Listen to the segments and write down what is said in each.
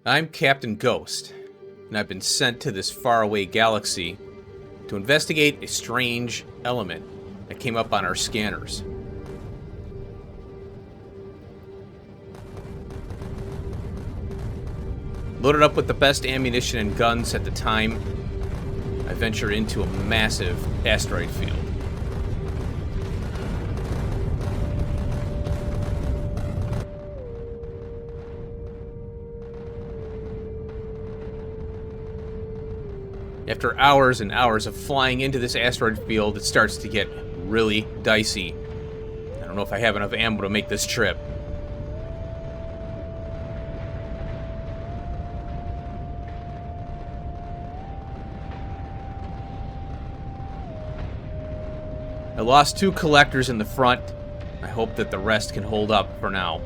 I'm Captain Ghost, and I've been sent to this faraway galaxy to investigate a strange element that came up on our scanners. Loaded up with the best ammunition and guns at the time, I ventured into a massive asteroid field. After hours and hours of flying into this asteroid field, it starts to get really dicey. I don't know if I have enough ammo to make this trip. I lost 2 collectors in the front. I hope that the rest can hold up for now.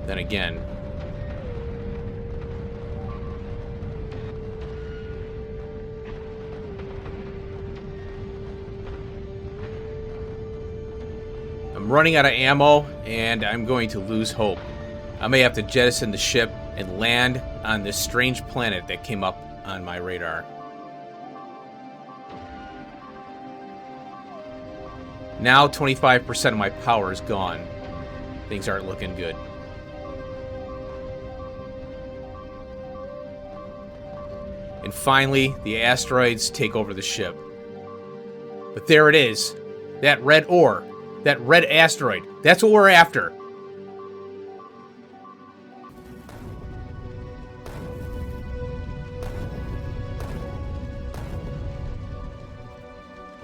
Then again, I'm running out of ammo, and I'm going to lose hope. I may have to jettison the ship and land on this strange planet that came up on my radar. Now 25% of my power is gone. Things aren't looking good. And finally, the asteroids take over the ship. But there it is. That red ore. That red asteroid. That's what we're after.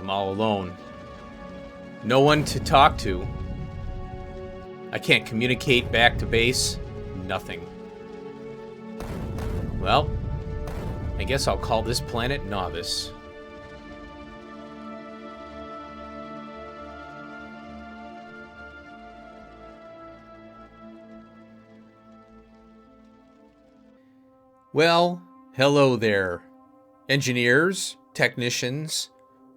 I'm all alone. No one to talk to. I can't communicate back to base. Nothing. Well, I guess I'll call this planet Novice. Well, hello there, engineers, technicians,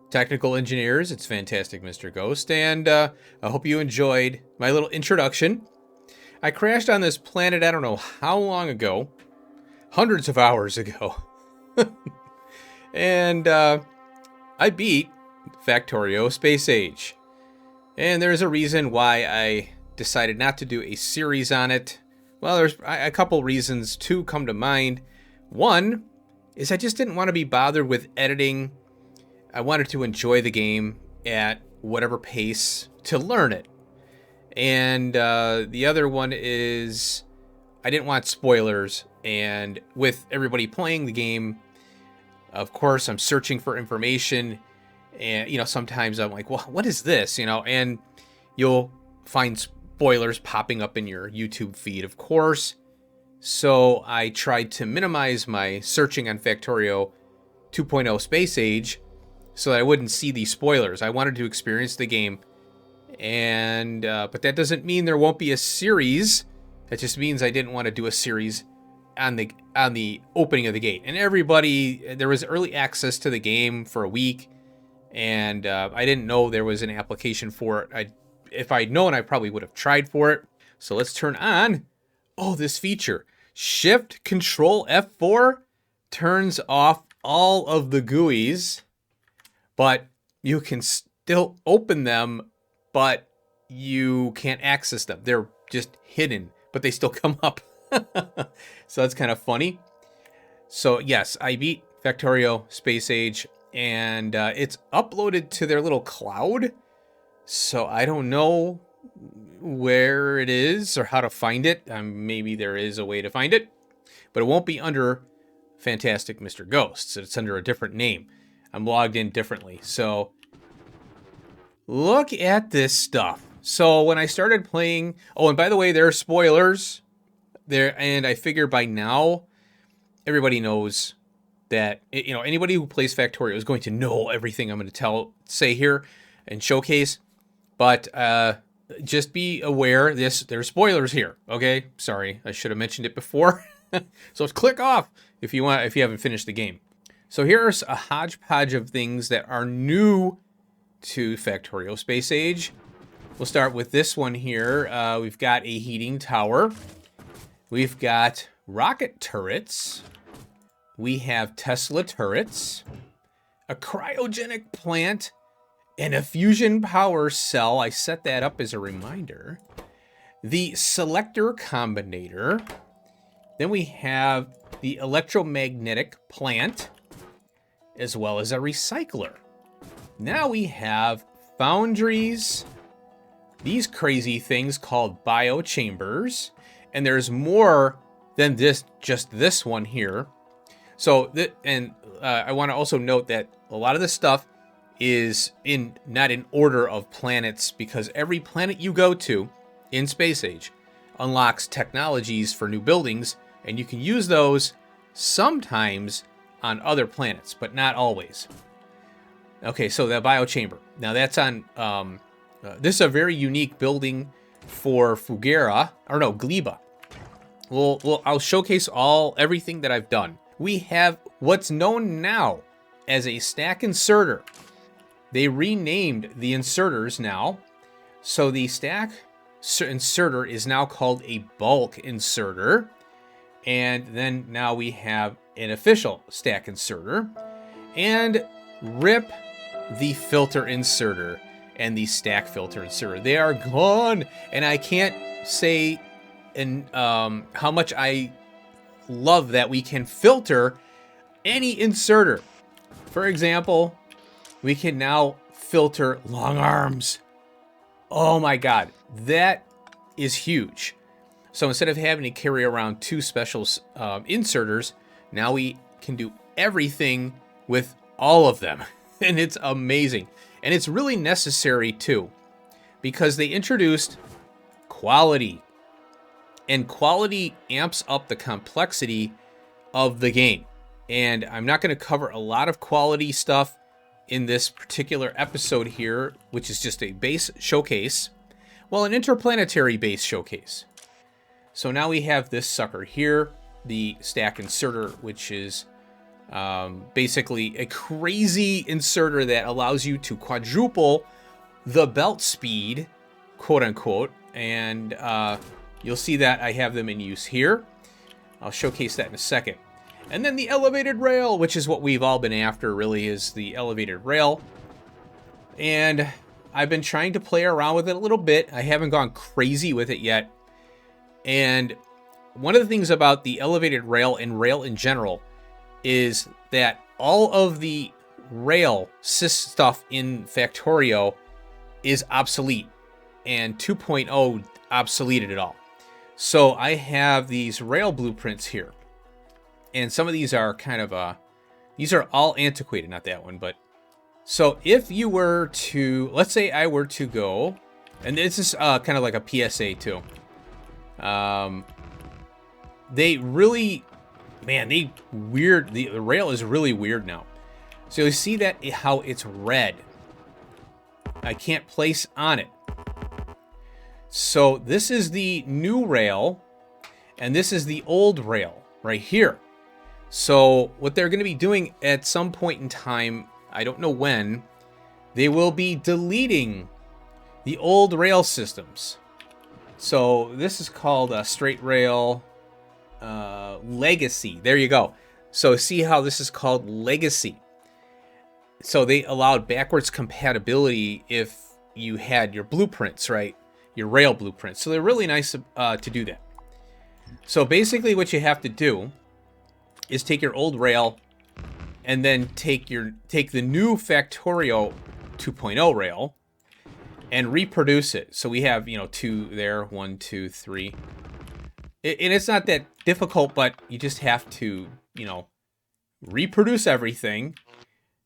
technical engineers. It's Fantastic Mr. Ghost, and I hope you enjoyed my little introduction. I crashed on this planet, I don't know how long ago, hundreds of hours ago, and I beat Factorio Space Age. And there's a reason why I decided not to do a series on it. Well, there's a couple reasons. 2 come to mind. One is I just didn't want to be bothered with editing. I wanted to enjoy the game at whatever pace to learn it. And the other one is I didn't want spoilers. And with everybody playing the game, of course, I'm searching for information. And, sometimes I'm like, well, what is this? And you'll find spoilers popping up in your YouTube feed, of course. So I tried to minimize my searching on Factorio 2.0 Space Age so that I wouldn't see these spoilers. I wanted to experience the game, and but that doesn't mean there won't be a series. That just means I didn't want to do a series on the opening of the gate. And there was early access to the game for a week, and I didn't know there was an application for it. If I'd known, I probably would have tried for it. So let's turn on, this feature. Shift Control F4 turns off all of the GUIs, but you can still open them, but you can't access them. They're just hidden, but they still come up. So that's kind of funny. So yes, I beat Factorio Space Age, and it's uploaded to their little cloud. So I don't know where it is or how to find it. Maybe there is a way to find it, but it won't be under Fantastic Mr. Ghost. It's under a different name. I'm logged in differently. So look at this stuff. So when I started playing, and by the way, there are spoilers there, and I figure by now everybody knows that anybody who plays Factorio is going to know everything I'm going to say here and showcase. But just be aware, there's spoilers here. Okay, sorry, I should have mentioned it before. So click off if you haven't finished the game. So here's a hodgepodge of things that are new to Factorio Space Age. We'll start with this one here. We've got a heating tower. We've got rocket turrets. We have Tesla turrets, a cryogenic plant, and a fusion power cell. I set that up as a reminder. The selector combinator. Then we have the electromagnetic plant, as well as a recycler. Now we have foundries, these crazy things called biochambers, and there's more than just this one here. So, I want to also note that a lot of this stuff is not in order of planets, because every planet you go to in Space Age unlocks technologies for new buildings, and you can use those sometimes on other planets, but not always. Okay, so the biochamber. Now that's on, this is a very unique building for Gleba. I'll showcase everything that I've done. We have what's known now as a stack inserter. They renamed the inserters now. So the stack inserter is now called a bulk inserter. And then now we have an official stack inserter. And rip the filter inserter and the stack filter inserter. They are gone. And I can't say how much I love that we can filter any inserter. For example, we can now filter long arms. Oh my God, that is huge. So instead of having to carry around two special inserters, now we can do everything with all of them. And it's amazing. And it's really necessary too, because they introduced quality. And quality amps up the complexity of the game. And I'm not going to cover a lot of quality stuff in this particular episode here, which is just a base showcase. Well, an interplanetary base showcase. So now we have this sucker here, the stack inserter, which is basically a crazy inserter that allows you to quadruple the belt speed, quote unquote. And you'll see that I have them in use here. I'll showcase that in a second. And then the elevated rail, which is what we've all been after, really, is the elevated rail. And I've been trying to play around with it a little bit. I haven't gone crazy with it yet. And one of the things about the elevated rail and rail in general is that all of the rail stuff in Factorio is obsolete. And 2.0 obsoleted it all. So I have these rail blueprints here. And some of these are kind of, these are all antiquated, not that one, but. So if you were to, let's say I were to go, and this is kind of like a PSA too. They really, man, the rail is really weird now. So you see that how it's red. I can't place on it. So this is the new rail, and this is the old rail right here. So what they're going to be doing at some point in time, I don't know when, they will be deleting the old rail systems. So this is called a straight rail legacy. There you go. So see how this is called legacy. So they allowed backwards compatibility if you had your blueprints, right? Your rail blueprints. So they're really nice to do that. So basically what you have to do is take your old rail and then take the new Factorio 2.0 rail and reproduce it. So we have, two there, 1, 2, 3. And it's not that difficult, but you just have to, reproduce everything,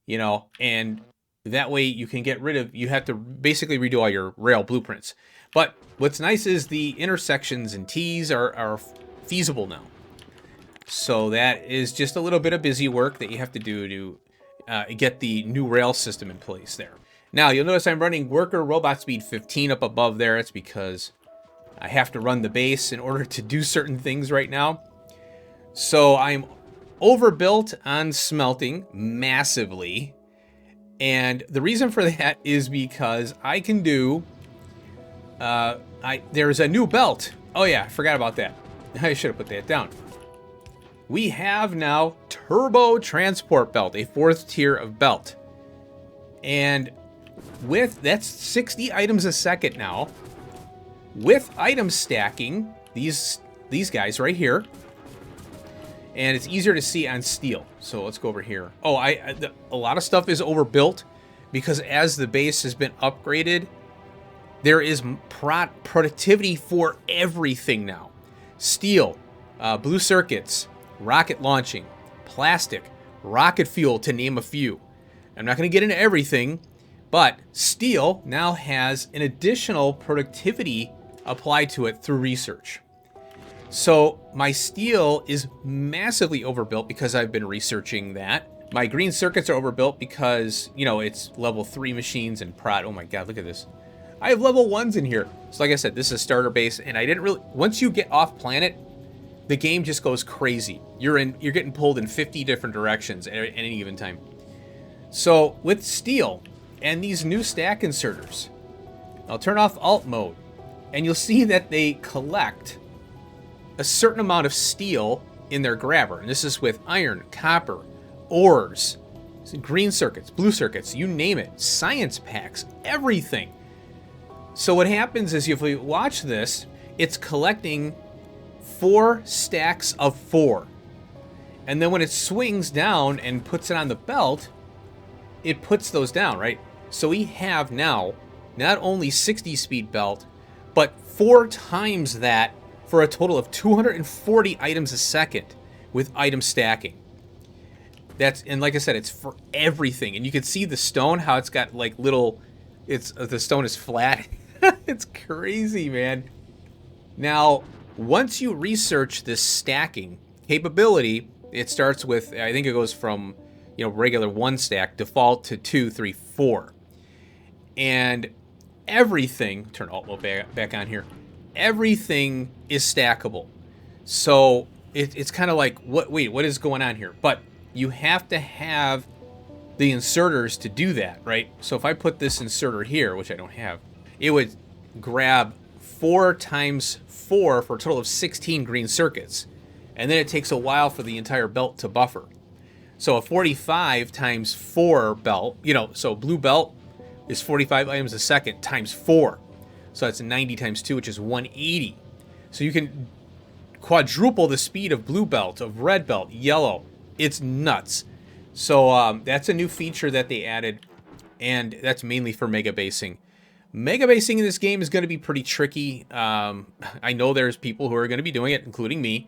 and that way you can get rid of, you have to basically redo all your rail blueprints. But what's nice is the intersections and T's are feasible now. So that is just a little bit of busy work that you have to do to get the new rail system in place there. Now, you'll notice I'm running worker robot speed 15 up above there. It's because I have to run the base in order to do certain things right now. So I'm overbuilt on smelting massively. And the reason for that is because I can do There's a new belt. Oh yeah, I forgot about that. I should have put that down. We have now Turbo Transport Belt, a 4th tier of belt. And that's 60 items a second now. With item stacking, these guys right here. And it's easier to see on steel. So let's go over here. Oh, a lot of stuff is overbuilt because as the base has been upgraded, there is productivity for everything now. Steel, blue circuits, rocket launching, plastic, rocket fuel, to name a few. I'm not going to get into everything, but steel now has an additional productivity applied to it through research. So my steel is massively overbuilt because I've been researching that. My green circuits are overbuilt because, you know, it's level 3 machines and prod. Oh my god, look at this. I have level 1s in here. So like I said, this is a starter base, and I didn't really... Once you get off planet, the game just goes crazy. You're getting pulled in 50 different directions at any given time. So with steel and these new stack inserters, I'll turn off alt mode, and you'll see that they collect a certain amount of steel in their grabber. And this is with iron, copper, ores, green circuits, blue circuits, you name it, science packs, everything. So what happens is if we watch this, it's collecting 4 stacks of 4. And then when it swings down and puts it on the belt, it puts those down, right? So we have now not only 60 speed belt, but 4 times that for a total of 240 items a second with item stacking. And like I said, it's for everything. And you can see the stone, how it's got like little, the stone is flat. It's crazy, man. Now, once you research this stacking capability, it starts with, I think it goes from, you know, regular 1 stack default to 2, 3, 4. And everything, turn alt mode back on here, everything is stackable. So it's kind of like, what is going on here? But you have to have the inserters to do that, right? So if I put this inserter here, which I don't have, it would grab 4 times 4 for a total of 16 green circuits. And then it takes a while for the entire belt to buffer. So a 45 times 4 belt, you know, so blue belt is 45 items a second times 4. So that's 90 times 2, which is 180. So you can quadruple the speed of blue belt, of red belt, yellow. It's nuts. So that's a new feature that they added, and that's mainly for megabasing. Megabasing in this game is going to be pretty tricky. I know there's people who are going to be doing it, including me.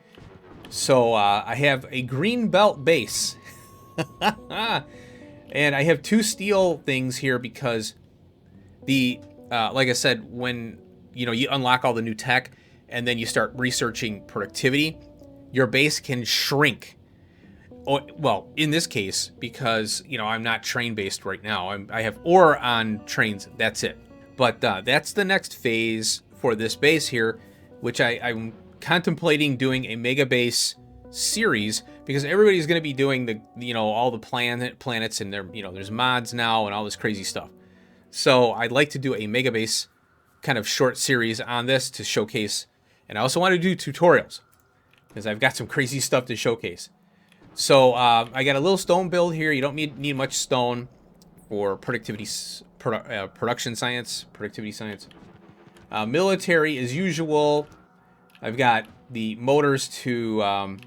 So I have a green belt base. And I have 2 steel things here because like I said, when you unlock all the new tech and then you start researching productivity, your base can shrink. Oh, well, in this case, because I'm not train based right now. I have ore on trains. That's it. But that's the next phase for this base here, which I'm contemplating doing a mega base series, because everybody's going to be doing all the planets, and there's mods now and all this crazy stuff. So I'd like to do a mega base kind of short series on this to showcase, and I also want to do tutorials because I've got some crazy stuff to showcase. So I got a little stone build here. You don't need much stone for productivity, production science, productivity science. Military as usual. I've got the motors to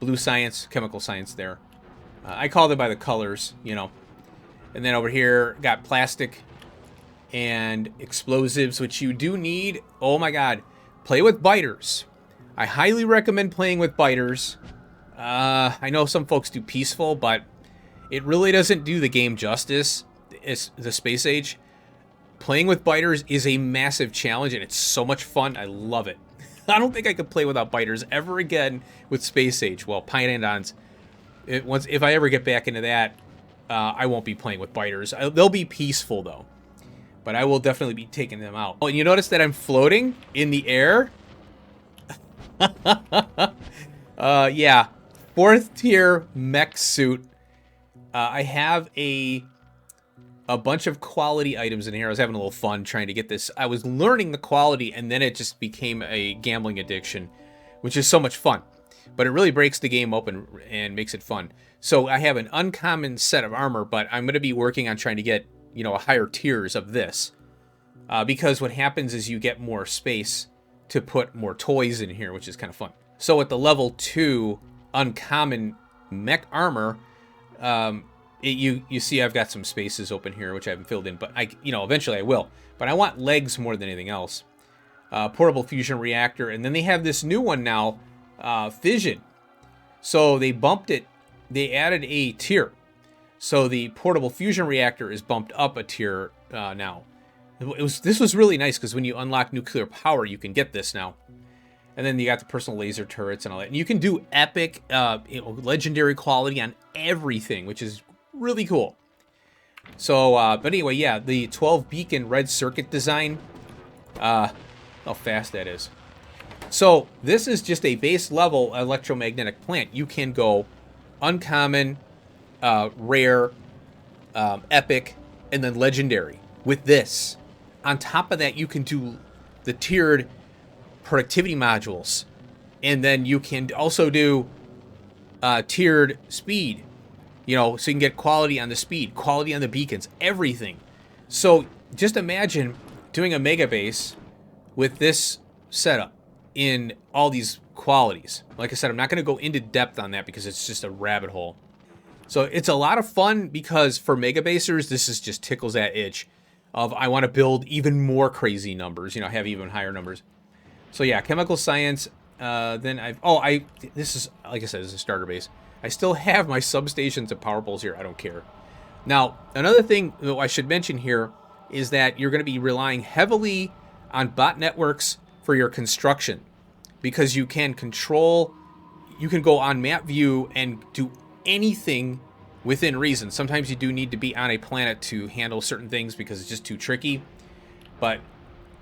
blue science, chemical science there. I call them by the colors, And then over here, got plastic and explosives, which you do need. Oh my god. Play with biters. I highly recommend playing with biters. I know some folks do peaceful, but it really doesn't do the game justice. It's the space age. Playing with biters is a massive challenge, and it's so much fun. I love it. I don't think I could play without biters ever again with space age. Well, Pyrandons, if I ever get back into that, I won't be playing with biters. They'll be peaceful, though. But I will definitely be taking them out. Oh, and you notice that I'm floating in the air? Yeah. 4th tier mech suit. I have a a bunch of quality items in here. I was having a little fun trying to get this. I was learning the quality, and then it just became a gambling addiction, which is so much fun. But it really breaks the game open and makes it fun. So I have an uncommon set of armor, but I'm going to be working on trying to get, you know, higher tiers of this. Because what happens is you get more space to put more toys in here, which is kind of fun. So at the level 2 uncommon mech armor, you see I've got some spaces open here, which I haven't filled in, but eventually I will. But I want legs more than anything else. Portable fusion reactor, and then they have this new one now, fission. So they bumped it. They added a tier. So the portable fusion reactor is bumped up a tier now. This was really nice because when you unlock nuclear power, you can get this now. And then you got the personal laser turrets and all that. And you can do epic, legendary quality on everything, which is really cool. So, but anyway, yeah, the 12 beacon red circuit design. How fast that is. So this is just a base level electromagnetic plant. You can go uncommon, rare, epic, and then legendary with this. On top of that, you can do the tiered productivity modules, and then you can also do tiered speed, so you can get quality on the speed, quality on the beacons, everything. So just imagine doing a megabase with this setup in all these qualities. Like I said, I'm not going to go into depth on that because it's just a rabbit hole. So it's a lot of fun because for megabasers, this is just tickles that itch of I want to build even more crazy numbers, have even higher numbers. So yeah, chemical science. Then this is, like I said, this is a starter base. I still have my substations and power poles here. I don't care. Now, another thing that I should mention here is that you're going to be relying heavily on bot networks for your construction because you can go on map view and do anything within reason. Sometimes you do need to be on a planet to handle certain things because it's just too tricky. But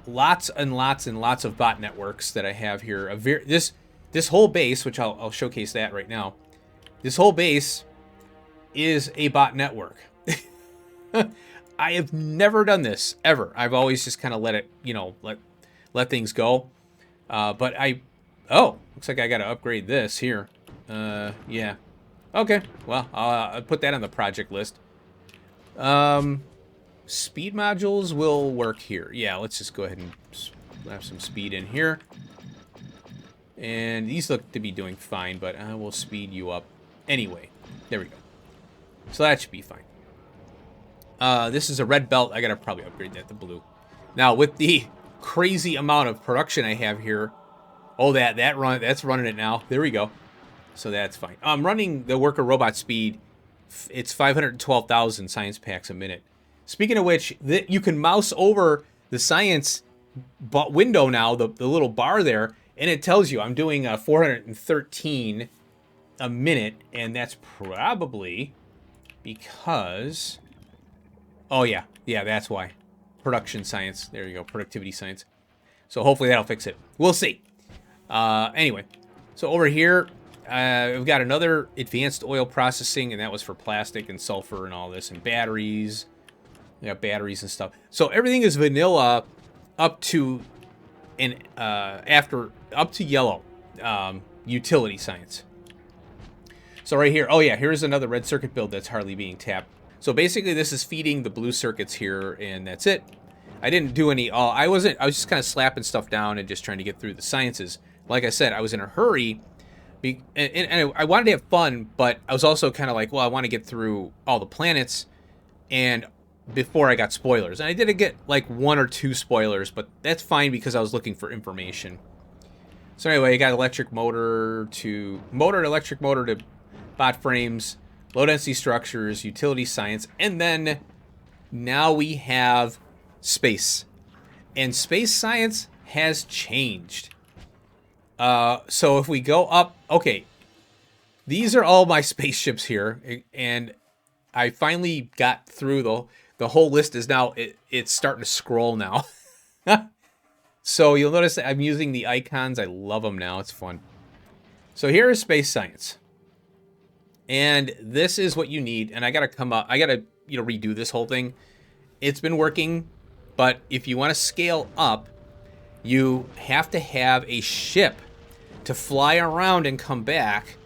lots and lots and lots of bot networks that I have here. This whole base, which I'll showcase that right now. This whole base is a bot network. I have never done this ever. I've always just kind of let it, let things go. Looks like I got to upgrade this here. Yeah. Okay. Well, I'll put that on the project list. Speed modules will work here. Yeah, let's just go ahead and have some speed in here. And these look to be doing fine, but I will speed you up anyway. There we go. So that should be fine. This is a red belt. I gotta probably upgrade that to blue. Now, with the crazy amount of production I have here, that's running it now. There we go. So that's fine. I'm running the worker robot speed. It's 512,000 science packs a minute. Speaking of which, you can mouse over the science window now, the little bar there, and it tells you I'm doing 413 a minute, and that's probably because... Oh, yeah, that's why. Production science. There you go, productivity science. So hopefully that'll fix it. We'll see. Anyway, so over here, we've got another advanced oil processing, and that was for plastic and sulfur and all this, and batteries. We got batteries and stuff. So everything is vanilla up to yellow. Utility science. So right here, here's another red circuit build that's hardly being tapped. So basically this is feeding the blue circuits here, and that's it. I didn't do any, I was just kind of slapping stuff down and just trying to get through the sciences. Like I said, I was in a hurry, and I wanted to have fun, but I was also kind of like, well, I want to get through all the planets, and before I got spoilers. And I did get like 1 or 2 spoilers, but that's fine because I was looking for information. So anyway, I got electric motor to electric motor to bot frames, low density structures, utility science, and then now we have space. And space science has changed. So if we go up, okay, these are all my spaceships here, and I finally got through the whole list is now, it's starting to scroll now. So you'll notice that I'm using the icons. I love them now. It's fun. So here is space science. And this is what you need. And I got to redo this whole thing it's been working, but if you want to scale up, you have to have a ship to fly around and come back,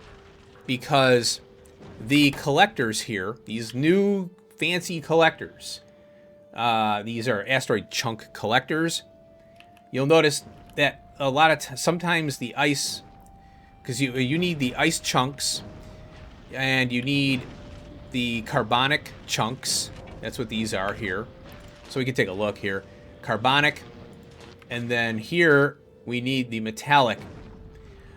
because the collectors here, these new fancy collectors, these are asteroid chunk collectors. You'll notice that a lot of sometimes the ice, because you need the ice chunks, and you need the carbonic chunks. That's what these are here. So we can take a look here. Carbonic, and then here we need the metallic.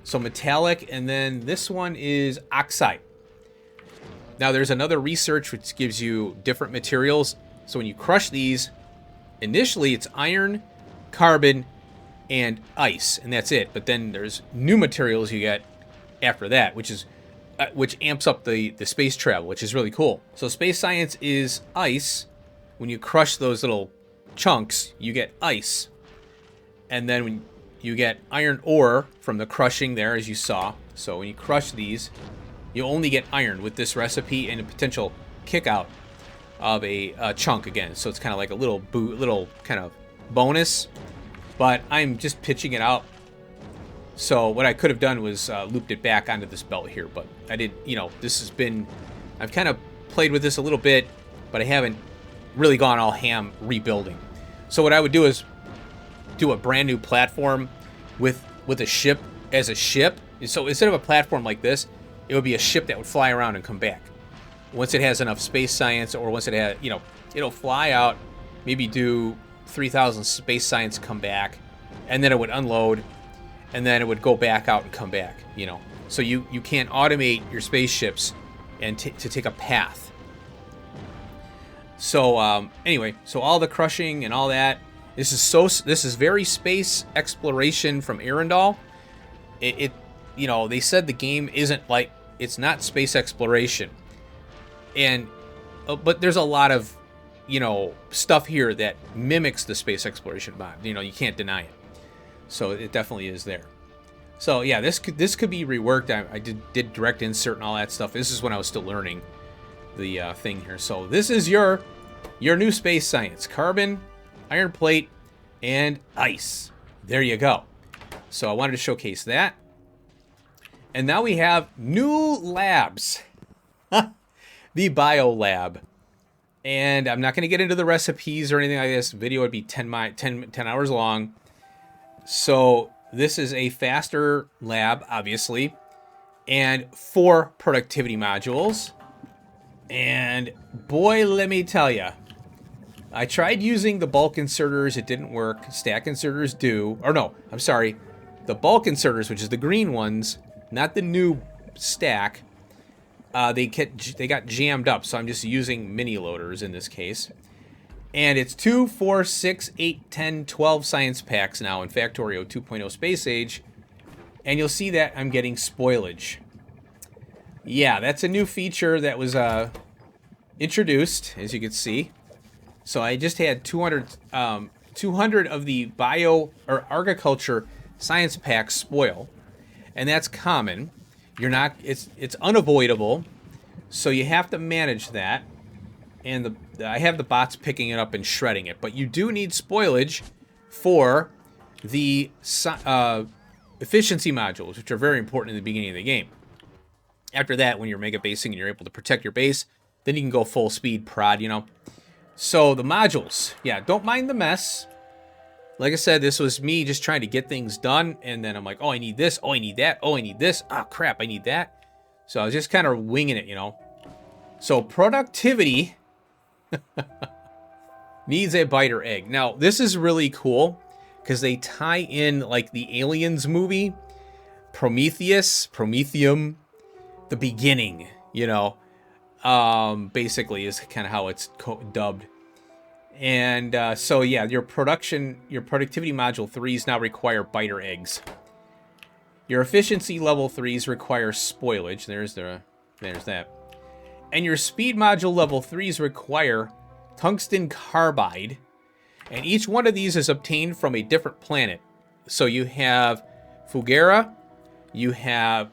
So metallic, and then this one is oxide. Now there's another research which gives you different materials. So when you crush these, initially it's iron, carbon, and ice, and that's it. But then there's new materials you get after that, which amps up the space travel, which is really cool. So space science is ice. When you crush those little chunks, you get ice. And then when you get iron ore from the crushing there, as you saw. So when you crush these, you only get iron with this recipe and a potential kick out of a chunk again. So it's kind of like a little kind of bonus. But I'm just pitching it out. So what I could have done was looped it back onto this belt here. But I did, I've kind of played with this a little bit, but I haven't really gone all ham rebuilding. So what I would do is do a brand new platform with a ship as a ship. So instead of a platform like this, it would be a ship that would fly around and come back. Once it has enough space science, or once it has, it'll fly out, maybe do 3,000 space science, come back, and then it would unload, and then it would go back out and come back, So you can't automate your spaceships and to take a path. So anyway, so all the crushing and all that, this is very space exploration from Arendelle. They said the game isn't like, it's not space exploration. And but there's a lot of stuff here that mimics the space exploration mod. You can't deny it. So it definitely is there. So yeah, this could be reworked. I did direct insert and all that stuff. This is when I was still learning the thing here. So this is your new space science: carbon, iron plate, and ice. There you go. So I wanted to showcase that. And now we have new labs. The bio lab. And I'm not going to get into the recipes or anything like this. The video would be 10 hours long. So this is a faster lab, obviously. And 4 productivity modules. And boy, let me tell you, I tried using the bulk inserters. It didn't work. Stack inserters do. Or no, I'm sorry. The bulk inserters, which is the green ones, not the new stack, they got jammed up. So I'm just using mini loaders in this case. And it's 2, 4, 6, 8, 10, 12 science packs now in Factorio 2.0 Space Age. And you'll see that I'm getting spoilage. Yeah, that's a new feature that was introduced, as you can see. So I just had 200 of the bio or agriculture science packs spoil. And that's common. It's unavoidable. So you have to manage that. And I have the bots picking it up and shredding it. But you do need spoilage for the efficiency modules, which are very important in the beginning of the game. After that, when you're mega basing and you're able to protect your base, then you can go full speed prod, So the modules, yeah, don't mind the mess. Like I said, this was me just trying to get things done. And then I'm like, oh, I need this. Oh, I need that. Oh, I need this. Oh, crap, I need that. So I was just kind of winging it, So productivity needs a biter egg. Now, this is really cool because they tie in like the Aliens movie, Prometheum, the beginning, basically is kind of how it's dubbed. And so yeah, your productivity module 3s now require biter eggs. Your efficiency level 3s require spoilage. There's that. And your speed module level 3s require tungsten carbide. And each one of these is obtained from a different planet. So you have Fugera,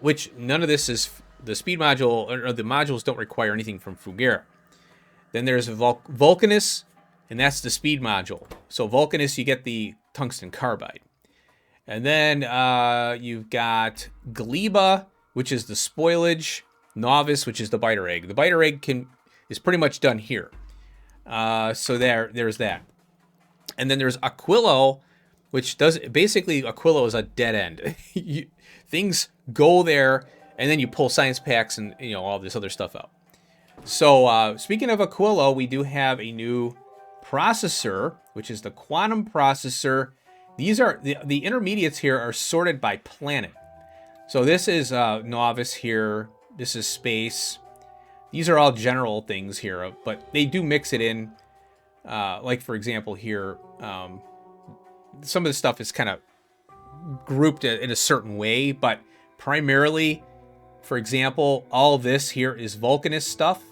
which none of this is the speed module, or the modules don't require anything from Fugera. Then there's Vulcanus, and that's the speed module. So Vulcanus, you get the tungsten carbide. And then you've got Gleba, which is the spoilage. Novice, which is the biter egg. The biter egg is pretty much done here. So there's that. And then there's Aquilo, which does basically Aquilo is a dead end. Things go there, and then you pull science packs and all this other stuff out. So speaking of Aquilo, we do have a new processor, which is the quantum processor. These are the intermediates here are sorted by planet. So this is Novice here. This is space. These are all general things here, but they do mix it in. Like, for example, here, some of the stuff is kind of grouped in a certain way, but primarily, for example, all this here is Vulcanus stuff.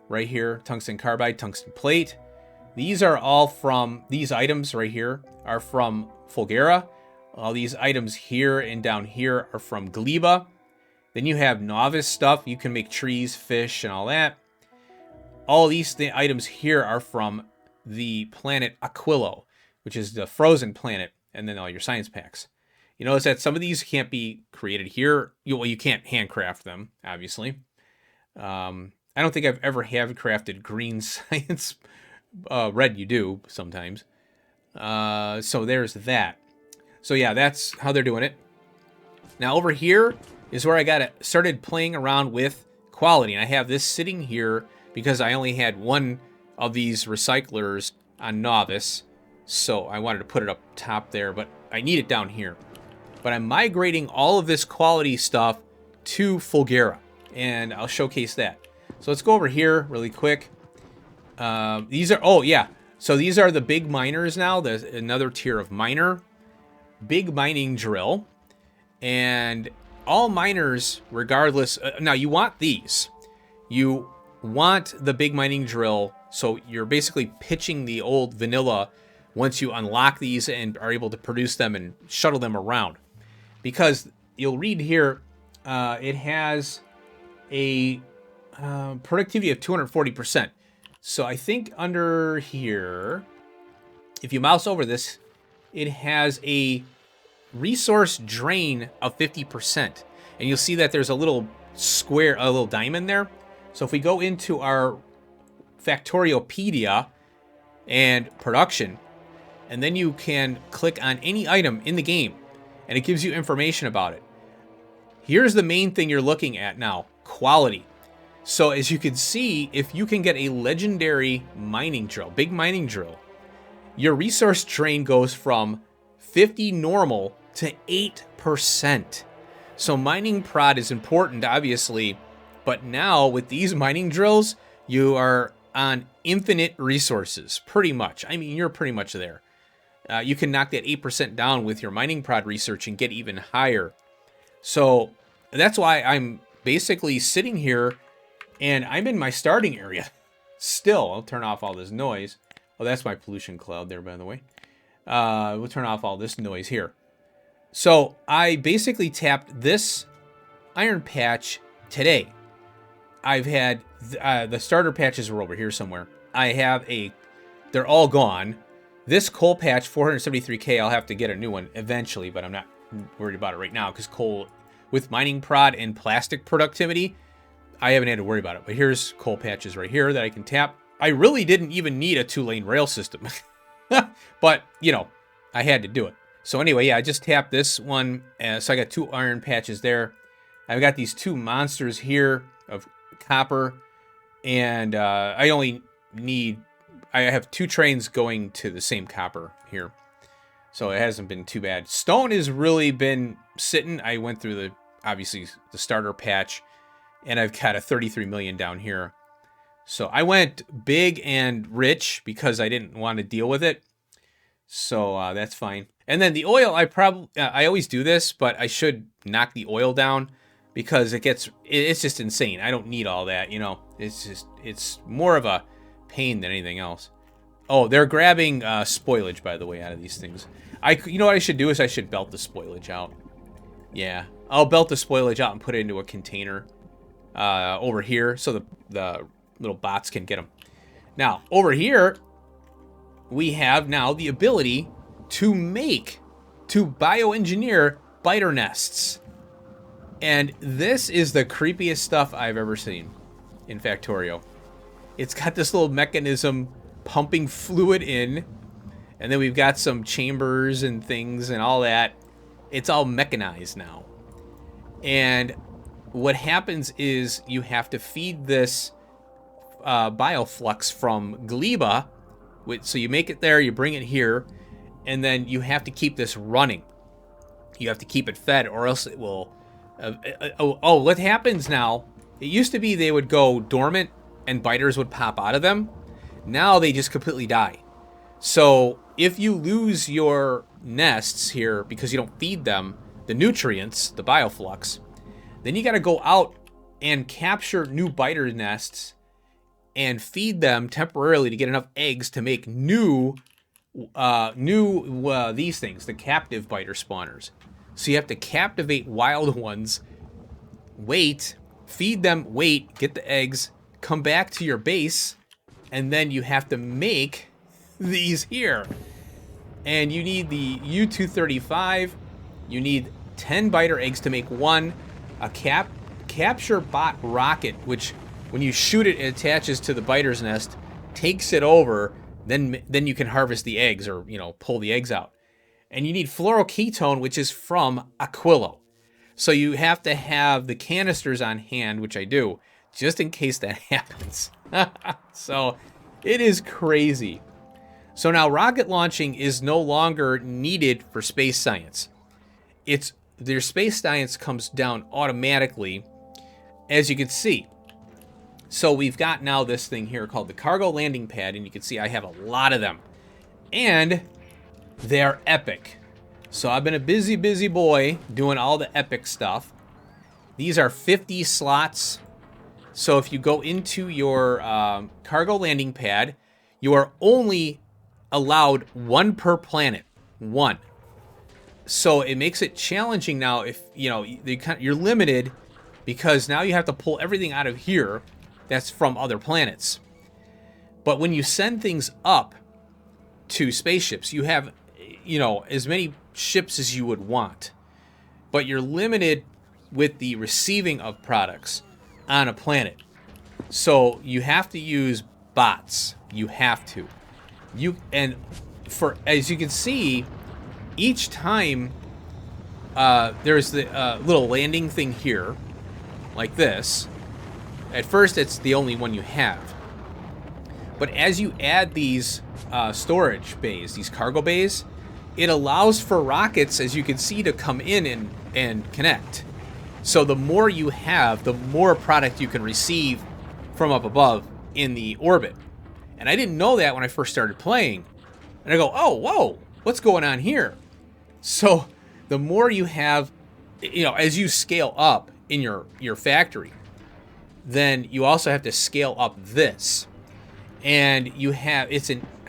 Right here, tungsten carbide, tungsten plate. These are all from, these items right here are from Fulgura. All these items here and down here are from Gleba. Then you have Novice stuff. You can make trees, fish, and all that. All these items here are from the planet Aquilo, which is the frozen planet, and then all your science packs. You notice that some of these can't be created here. You can't handcraft them, obviously. I don't think I've ever handcrafted green science. Red you do sometimes. So there's that. So yeah, that's how they're doing it. Now over here is where I started playing around with quality. And I have this sitting here because I only had one of these recyclers on Novice. So I wanted to put it up top there, but I need it down here. But I'm migrating all of this quality stuff to Fulgura, and I'll showcase that. So let's go over here really quick. These are, oh yeah. So these are the big miners now. There's another tier of miner. Big mining drill. And all miners, regardless, now you want these. You want the big mining drill, so you're basically pitching the old vanilla once you unlock these and are able to produce them and shuttle them around. Because you'll read here, it has a productivity of 240%. So I think under here, if you mouse over this, it has a resource drain of 50%. And you'll see that there's a little square, a little diamond there. So if we go into our Factoriopedia and production, and then you can click on any item in the game, and it gives you information about it. Here's the main thing you're looking at now, quality. So as you can see, if you can get a legendary mining drill, big mining drill, your resource drain goes from 50 normal to 8%. So mining prod is important, obviously, but now with these mining drills, you are on infinite resources, pretty much. I mean, you're pretty much there. You can knock that 8% down with your mining prod research and get even higher. So that's why I'm basically sitting here and I'm in my starting area. Still, I'll turn off all this noise. Oh, that's my pollution cloud there, by the way. We'll turn off all this noise here. So I basically tapped this iron patch today. I've had, the starter patches are over here somewhere. I have they're all gone. This coal patch, 473K, I'll have to get a new one eventually, but I'm not worried about it right now because coal, with mining prod and plastic productivity, I haven't had to worry about it. But here's coal patches right here that I can tap. I really didn't even need a 2-lane rail system. But, I had to do it. So anyway, yeah, I just tapped this one. So I got 2 iron patches there. I've got these 2 monsters here of copper. And I have 2 trains going to the same copper here. So it hasn't been too bad. Stone has really been sitting. I went through obviously the starter patch. And I've got a 33 million down here. So I went big and rich because I didn't want to deal with it. So that's fine. And then the oil, I always do this, but I should knock the oil down because it's just insane. I don't need all that, it's more of a pain than anything else. Oh, they're grabbing spoilage, by the way, out of these things. You know what I should do is I should belt the spoilage out. Yeah, I'll belt the spoilage out and put it into a container over here so the little bots can get them. Now, over here, we have now the ability to bioengineer biter nests. And this is the creepiest stuff I've ever seen in Factorio. It's got this little mechanism pumping fluid in, and then we've got some chambers and things and all that. It's all mechanized now. And what happens is you have to feed this bioflux from Gleba. So you make it there, you bring it here, and then you have to keep this running. You have to keep it fed, or else it will... what happens now, it used to be they would go dormant and biters would pop out of them. Now they just completely die. So if you lose your nests here because you don't feed them the nutrients, the bioflux, then you got to go out and capture new biter nests and feed them temporarily to get enough eggs to make new these things, the captive biter spawners. So you have to captivate wild ones, wait, feed them, wait, get the eggs, come back to your base, and then you have to make these here. And you need the U-235, you need 10 biter eggs to make one, a capture bot rocket, which when you shoot it, it attaches to the biter's nest, takes it over, then you can harvest the eggs, or, you know, pull the eggs out. And you need fluoroketone, which is from Aquilo. So you have to have the canisters on hand, which I do, just in case that happens. So it is crazy. So now rocket launching is no longer needed for space science. Their space science comes down automatically, as you can see. So we've got now this thing here called the cargo landing pad, and you can see I have a lot of them. And they're epic. So I've been a busy boy doing all the epic stuff. These are 50 slots. So if you go into your cargo landing pad, you are only allowed one per planet. One. So it makes it challenging now if, you know, you're limited, because now you have to pull everything out of here that's from other planets. But when you send things up to spaceships, you have, you know, as many ships as you would want. But you're limited with the receiving of products on a planet. So you have to use bots. You have to. As you can see, each time there's the little landing thing here, like this. At first, it's the only one you have. But as you add these storage bays, these cargo bays, it allows for rockets, as you can see, to come in and connect. So the more you have, the more product you can receive from up above in the orbit. And I didn't know that when I first started playing. And I go, oh, whoa, what's going on here? So the more you have, you know, as you scale up in your factory, then you also have to scale up this. And you have, I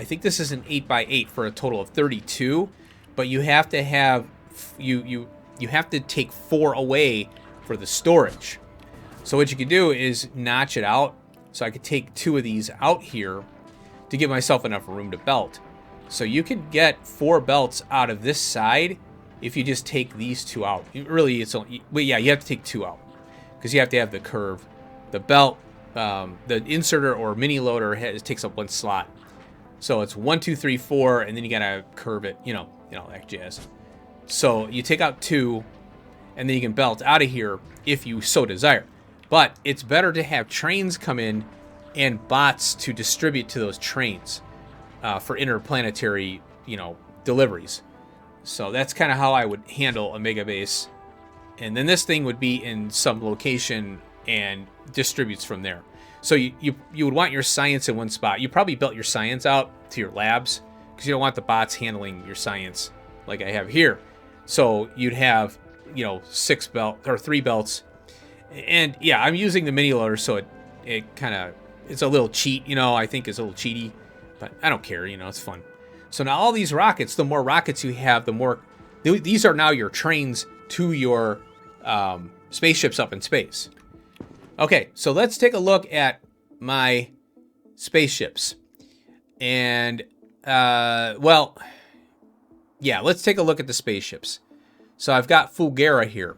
think this is an 8x8 for a total of 32, but you have to have, you have to take 4 away for the storage. So what you can do is notch it out. So I could take 2 of these out here to give myself enough room to belt. So you can get 4 belts out of this side if you just take these 2 out. Really, it's only, well, yeah, you have to take 2 out because you have to have the curve. The belt, the inserter or mini loader takes up 1 slot. So it's 1, 2, 3, 4, and then you gotta curve it, you know, that jazz. So you take out 2, and then you can belt out of here if you so desire. But it's better to have trains come in and bots to distribute to those trains for interplanetary, you know, deliveries. So that's kind of how I would handle a megabase. And then this thing would be in some location and distributes from there. So you would want your science in one spot. You probably built your science out to your labs because you don't want the bots handling your science like I have here. So you'd have, you know, 3 belts. And yeah, I'm using the mini loader, so it kind of, it's a little cheat, you know, I think it's a little cheaty, but I don't care, you know, it's fun. So now all these rockets, the more rockets you have, the more, these are now your trains to your spaceships up in space. Okay, so let's take a look at my spaceships. And well, yeah, let's take a look at the spaceships. So I've got Fulgura here.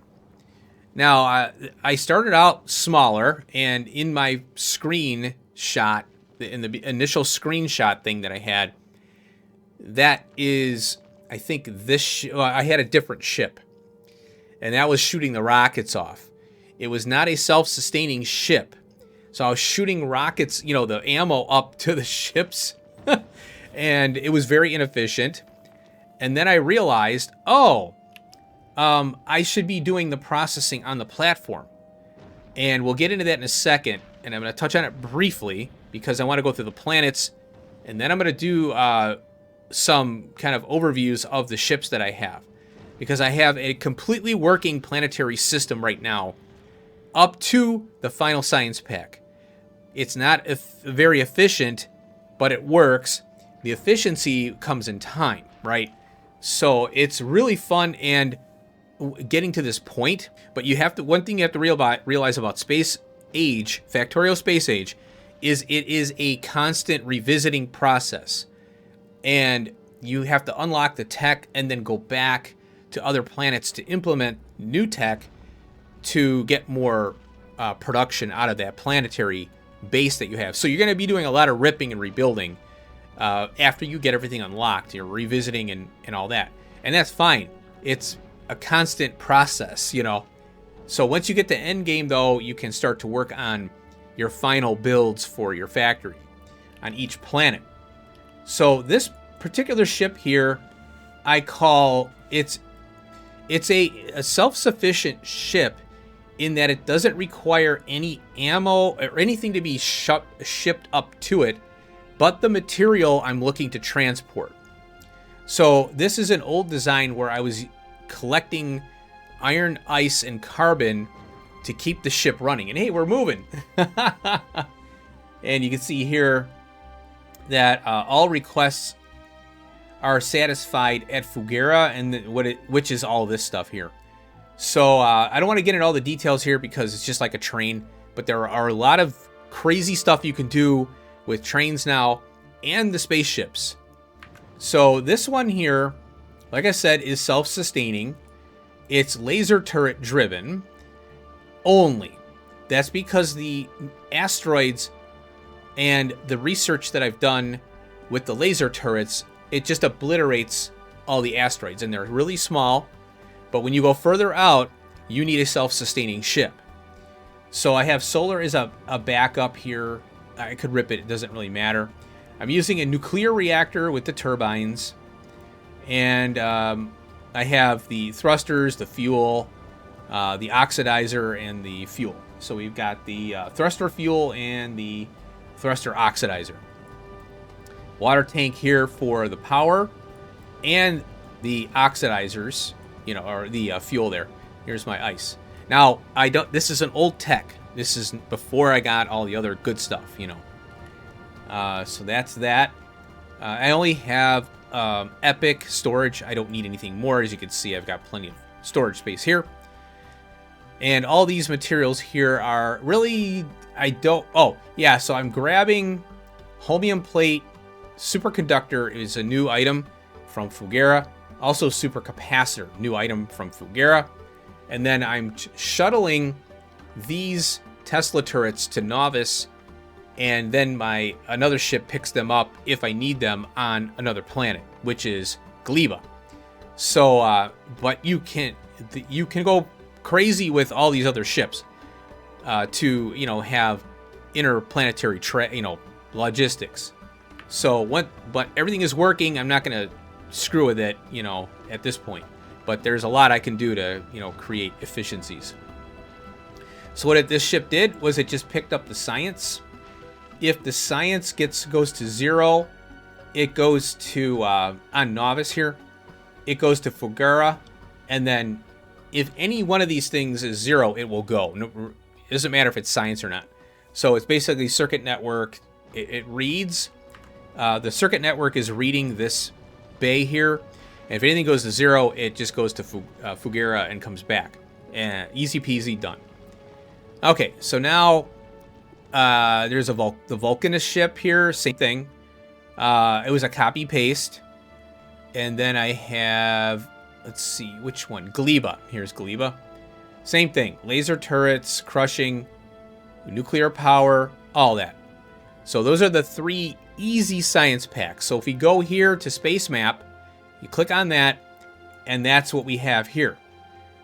Now, I started out smaller, and in my screen shot, in the initial screenshot thing that I had, that is, I think this, I had a different ship, and that was shooting the rockets off. It was not a self-sustaining ship. So I was shooting rockets, you know, the ammo up to the ships, and it was very inefficient. And then I realized, oh, I should be doing the processing on the platform. And we'll get into that in a second, and I'm going to touch on it briefly because I want to go through the planets, and then I'm going to do some kind of overviews of the ships that I have, because I have a completely working planetary system right now up to the final science pack. It's not very efficient, but it works. The efficiency comes in time, right? So it's really fun and getting to this point, but you have to, one thing you have to realize about Space Age, Factorio Space Age, is it is a constant revisiting process. And you have to unlock the tech and then go back to other planets to implement new tech to get more production out of that planetary base that you have. So you're going to be doing a lot of ripping and rebuilding after you get everything unlocked. You're revisiting and all that. And that's fine. It's a constant process, you know. So once you get to end game, though, you can start to work on your final builds for your factory on each planet. So this particular ship here, I call it's a self-sufficient ship in that it doesn't require any ammo or anything to be shipped up to it, but the material I'm looking to transport. So this is an old design where I was collecting iron, ice, and carbon to keep the ship running. And hey, we're moving. And you can see here that all requests are satisfied at Fulgura, and which is all this stuff here. So I don't want to get into all the details here because it's just like a train, but there are a lot of crazy stuff you can do with trains now and the spaceships. So this one here, like I said, is self-sustaining. It's laser turret driven only. That's because the asteroids and the research that I've done with the laser turrets, it just obliterates all the asteroids, and they're really small. But when you go further out, you need a self-sustaining ship. So I have solar as a backup here. I could rip it, it doesn't really matter. I'm using a nuclear reactor with the turbines. And I have the thrusters, the fuel, the oxidizer, and the fuel. So we've got the thruster fuel and the thruster oxidizer. Water tank here for the power and the oxidizers, you know, or the fuel there. Here's my ice. Now, this is an old tech. This is before I got all the other good stuff, you know. So that's that. I only have epic storage. I don't need anything more. As you can see, I've got plenty of storage space here. And all these materials here are really, oh, yeah, so I'm grabbing holmium plate. Superconductor is a new item from Fulgura. Also supercapacitor, new item from Fulgura. And then I'm shuttling these Tesla turrets to Novice, and then another ship picks them up if I need them on another planet, which is Gleba. So, but you can go crazy with all these other ships to, you know, have interplanetary logistics. So but everything is working. I'm not going to screw with it, you know, at this point. But there's a lot I can do to, you know, create efficiencies. So what this ship did was it just picked up the science. If the science goes to 0, it goes to, on Novice here, it goes to Fulgura. And then if any one of these things is 0, it will go. No, it doesn't matter if it's science or not. So it's basically circuit network. It reads. The circuit network is reading this bay here. And if anything goes to 0, it just goes to Fulgura and comes back. And easy peasy, done. Okay, so now there's the Vulcanist ship here. Same thing. It was a copy paste. And then I have, let's see, which one? Gleba. Here's Gleba. Same thing. Laser turrets, crushing, nuclear power, all that. So those are the 3 easy science packs. So if we go here to Space Map, you click on that, and that's what we have here.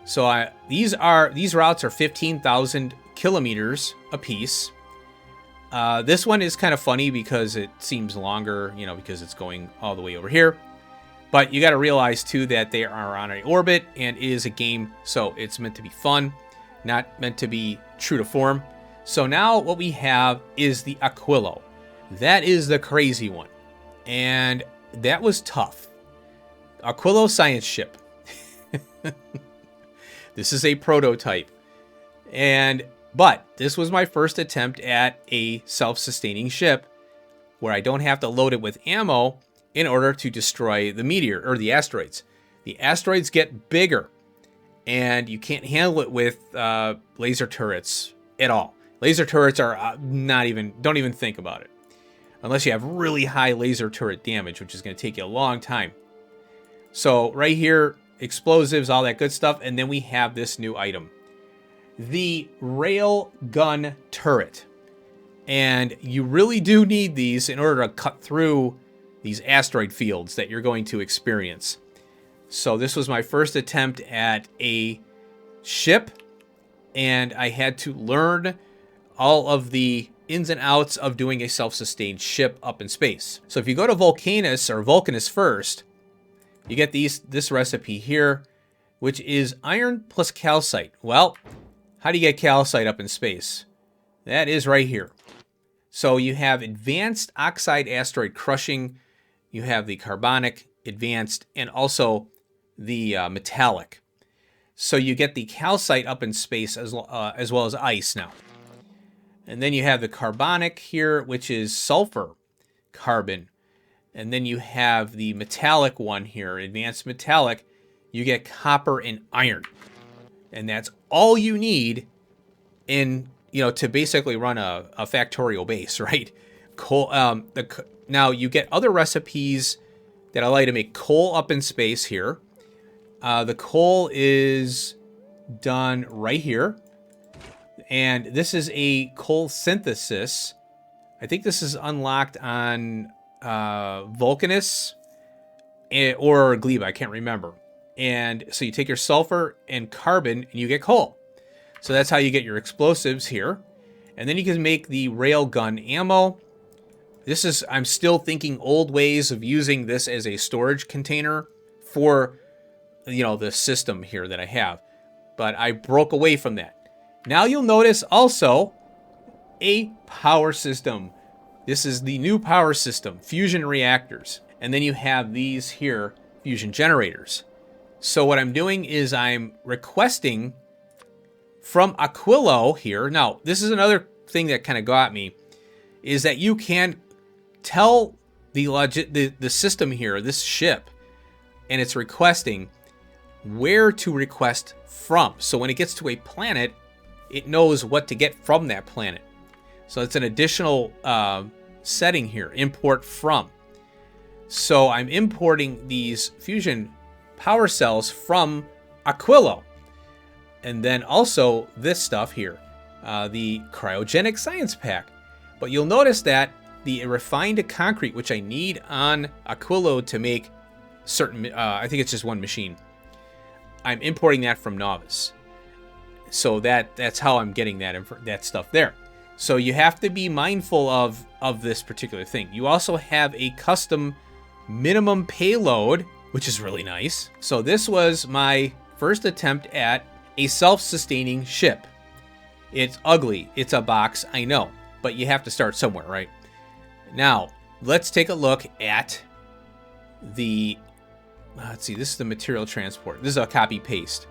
So these routes are 15,000 kilometers a piece. This one is kind of funny because it seems longer, you know, because it's going all the way over here. But you got to realize, too, that they are on an orbit, and it is a game, so it's meant to be fun, not meant to be true to form. So now what we have is the Aquilo. That is the crazy one. And that was tough. Aquilo science ship. This is a prototype. But this was my first attempt at a self-sustaining ship where I don't have to load it with ammo in order to destroy the meteor or the asteroids. The asteroids get bigger, and you can't handle it with laser turrets at all. Laser turrets are don't even think about it. Unless you have really high laser turret damage, which is going to take you a long time. So right here, explosives, all that good stuff. And then we have this new item. The rail gun turret. And you really do need these in order to cut through these asteroid fields that you're going to experience. So this was my first attempt at a ship, and I had to learn all of the ins and outs of doing a self-sustained ship up in space. So if you go to Vulcanus first, you get this recipe here, which is iron plus calcite. Well, how do you get calcite up in space? That is right here. So you have advanced oxide asteroid crushing, you have the carbonic, advanced, and also the metallic. So you get the calcite up in space as well as ice now. And then you have the carbonic here, which is sulfur carbon. And then you have the metallic one here, advanced metallic. You get copper and iron. And that's all you need to basically run a Factorio base, right? Coal. Now you get other recipes that allow you to make coal up in space here. The coal is done right here. And this is a coal synthesis. I think this is unlocked on Vulcanus or Gleba. I can't remember. And so you take your sulfur and carbon and you get coal. So that's how you get your explosives here. And then you can make the railgun ammo. I'm still thinking old ways of using this as a storage container for, the system here that I have. But I broke away from that. Now you'll notice also a power system. This is the new power system, fusion reactors. And then you have these here, fusion generators. So what I'm doing is I'm requesting from Aquilo here. Now, this is another thing that kind of got me, is that you can tell the system here, this ship, and it's requesting where to request from. So when it gets to a planet, it knows what to get from that planet. So it's an additional setting here, import from. So I'm importing these fusion power cells from Aquilo. And then also this stuff here, the cryogenic science pack. But you'll notice that the refined concrete, which I need on Aquilo to make certain, I think it's just one machine, I'm importing that from Novice. So that's how I'm getting that stuff there. So you have to be mindful of this particular thing. You also have a custom minimum payload, which is really nice. So this was my first attempt at a self-sustaining ship. It's ugly. It's a box, I know. But you have to start somewhere, right? Now, let's take a look at the... Let's see, this is the material transport. This is a copy-paste.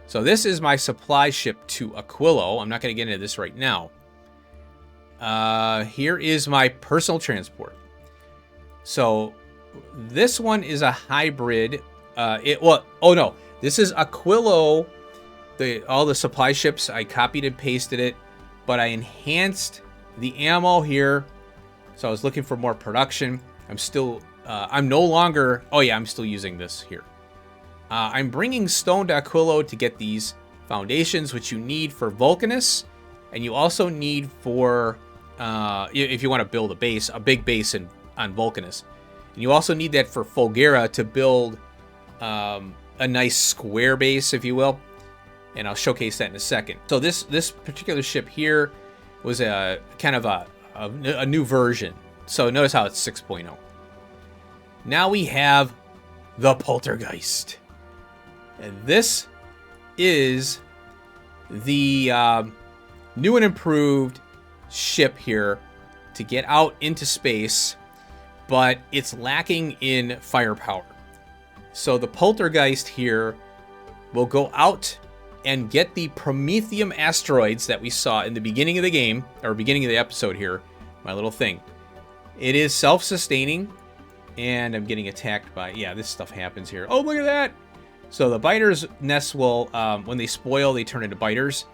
So this is my supply ship to Aquilo. I'm not going to get into this right now. Here is my personal transport. So this one is a hybrid. This is Aquilo. All the supply ships, I copied and pasted it, but I enhanced the ammo here. So I was looking for more production. I'm no longer, oh yeah, I'm still using this here. I'm bringing stone to Aquilo to get these foundations, which you need for Vulcanus, and you also need for, if you want to build a big base on Vulcanus. And you also need that for Fulgera to build a nice square base, if you will. And I'll showcase that in a second. So this particular ship here was a kind of a new version. So notice how it's 6.0. Now we have the Poltergeist. And this is the new and improved ship here to get out into space, but it's lacking in firepower. So the Poltergeist here will go out and get the Promethium asteroids that we saw in the beginning of the game, or beginning of the episode here, my little thing. It is self-sustaining, and I'm getting attacked by, yeah, this stuff happens here. Oh, look at that! So the biters' nests will, when they spoil, they turn into biters.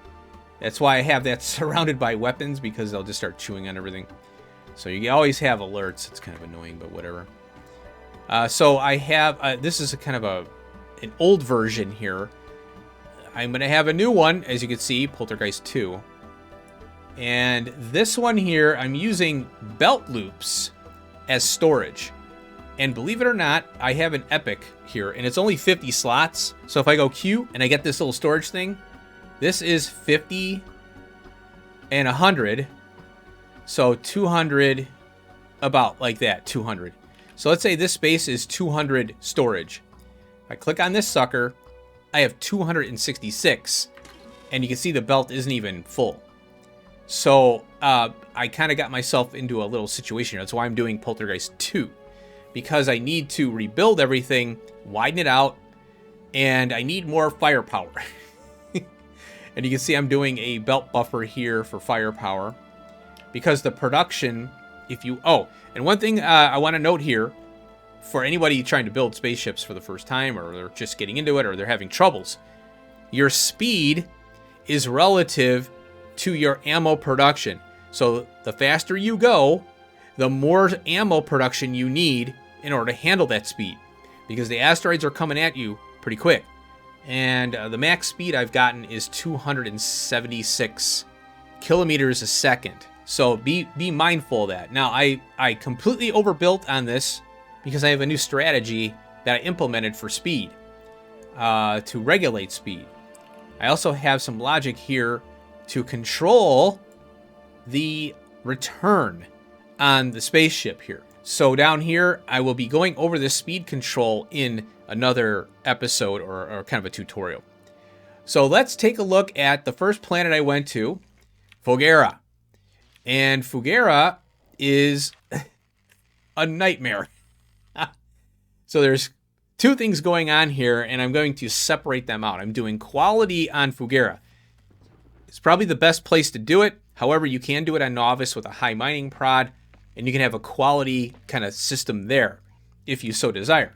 That's why I have that surrounded by weapons, because they'll just start chewing on everything. So you always have alerts. It's kind of annoying, but whatever. So I have, this is a kind of an old version here. I'm going to have a new one, as you can see, Poltergeist 2. And this one here, I'm using belt loops as storage. And believe it or not, I have an Epic here, and it's only 50 slots. So if I go Q and I get this little storage thing, this is 50 and 100. So 200, about like that, 200. So let's say this space is 200 storage. If I click on this sucker, I have 266. And you can see the belt isn't even full. So I kind of got myself into a little situation here. That's why I'm doing Poltergeist 2. Because I need to rebuild everything, widen it out, and I need more firepower. And you can see I'm doing a belt buffer here for firepower. Because the production, if you... Oh, and one thing I want to note here, for anybody trying to build spaceships for the first time, or they're just getting into it, or they're having troubles, your speed is relative to your ammo production. So the faster you go, the more ammo production you need in order to handle that speed. Because the asteroids are coming at you pretty quick. And the max speed I've gotten is 276 kilometers a second. So be mindful of that. Now, I completely overbuilt on this because I have a new strategy that I implemented for speed, to regulate speed. I also have some logic here to control the return on the spaceship here. So down here, I will be going over the speed control in another episode or kind of a tutorial. So let's take a look at the first planet I went to, Fulgera. And Fulgera is a nightmare. So there's two things going on here, and I'm going to separate them out. I'm doing quality on Fulgera. It's probably the best place to do it. However, you can do it on Novice with a high mining prod, and you can have a quality kind of system there if you so desire.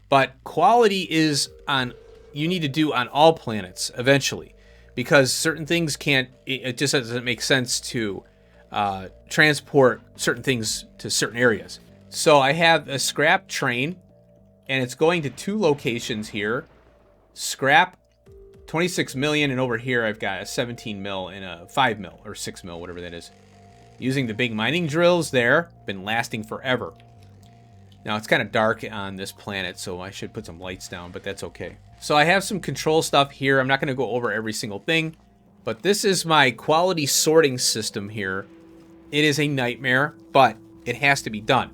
But quality is on, you need to do on all planets eventually, because certain things can't, it just doesn't make sense to transport certain things to certain areas. So I have a scrap train, and it's going to two locations here. Scrap, 26 million, and over here I've got a 17 mil and a 5 mil, or 6 mil, whatever that is. Using the big mining drills there, been lasting forever. Now it's kind of dark on this planet, so I should put some lights down, but that's okay. So I have some control stuff here. I'm not going to go over every single thing, but this is my quality sorting system here. It is a nightmare, but it has to be done.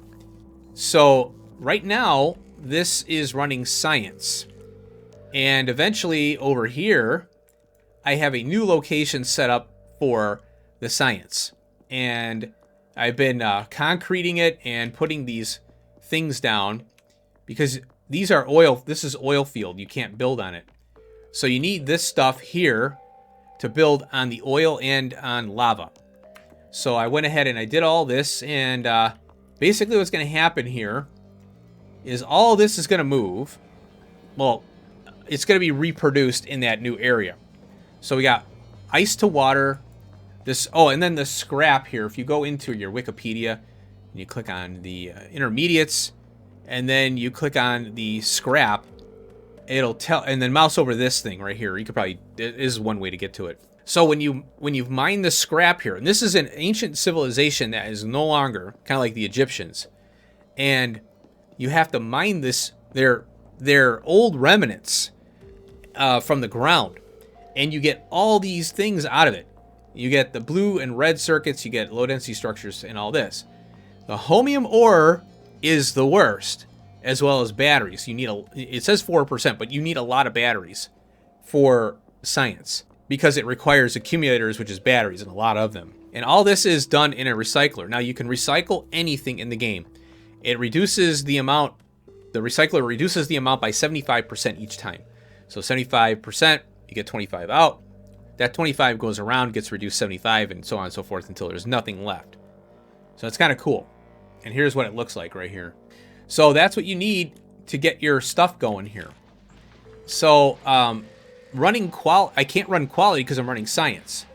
So right now, this is running science. And eventually over here, I have a new location set up for the science. And I've been concreting it and putting these things down because these are oil. This is oil field. You can't build on it. So you need this stuff here to build on the oil and on lava. So I went ahead and I did all this, and basically what's going to happen here is all this is going to move. Well, it's going to be reproduced in that new area. So we got ice to water. This, oh, and then the scrap here. If you go into your Wikipedia, And you click on the intermediates, and then you click on the scrap. It'll tell, and then mouse over this thing right here. You could probably, this is one way to get to it. So when you've mined the scrap here, and this is an ancient civilization that is no longer, kind of like the Egyptians, and you have to mine this, their old remnants from the ground, and you get all these things out of it. You get the blue and red circuits, you get low density structures, and all this. The holmium ore is the worst, as well as batteries. You need it says 4%, but you need a lot of batteries for science, because it requires accumulators, which is batteries, and a lot of them. And all this is done in a recycler. Now you can recycle anything in the game. It reduces the amount, the recycler reduces the amount by 75% each time. So 75%, you get 25 out. That 25 goes around, gets reduced 75, and so on and so forth until there's nothing left. So it's kind of cool. And here's what it looks like right here. So that's what you need to get your stuff going here. So I can't run quality because I'm running science.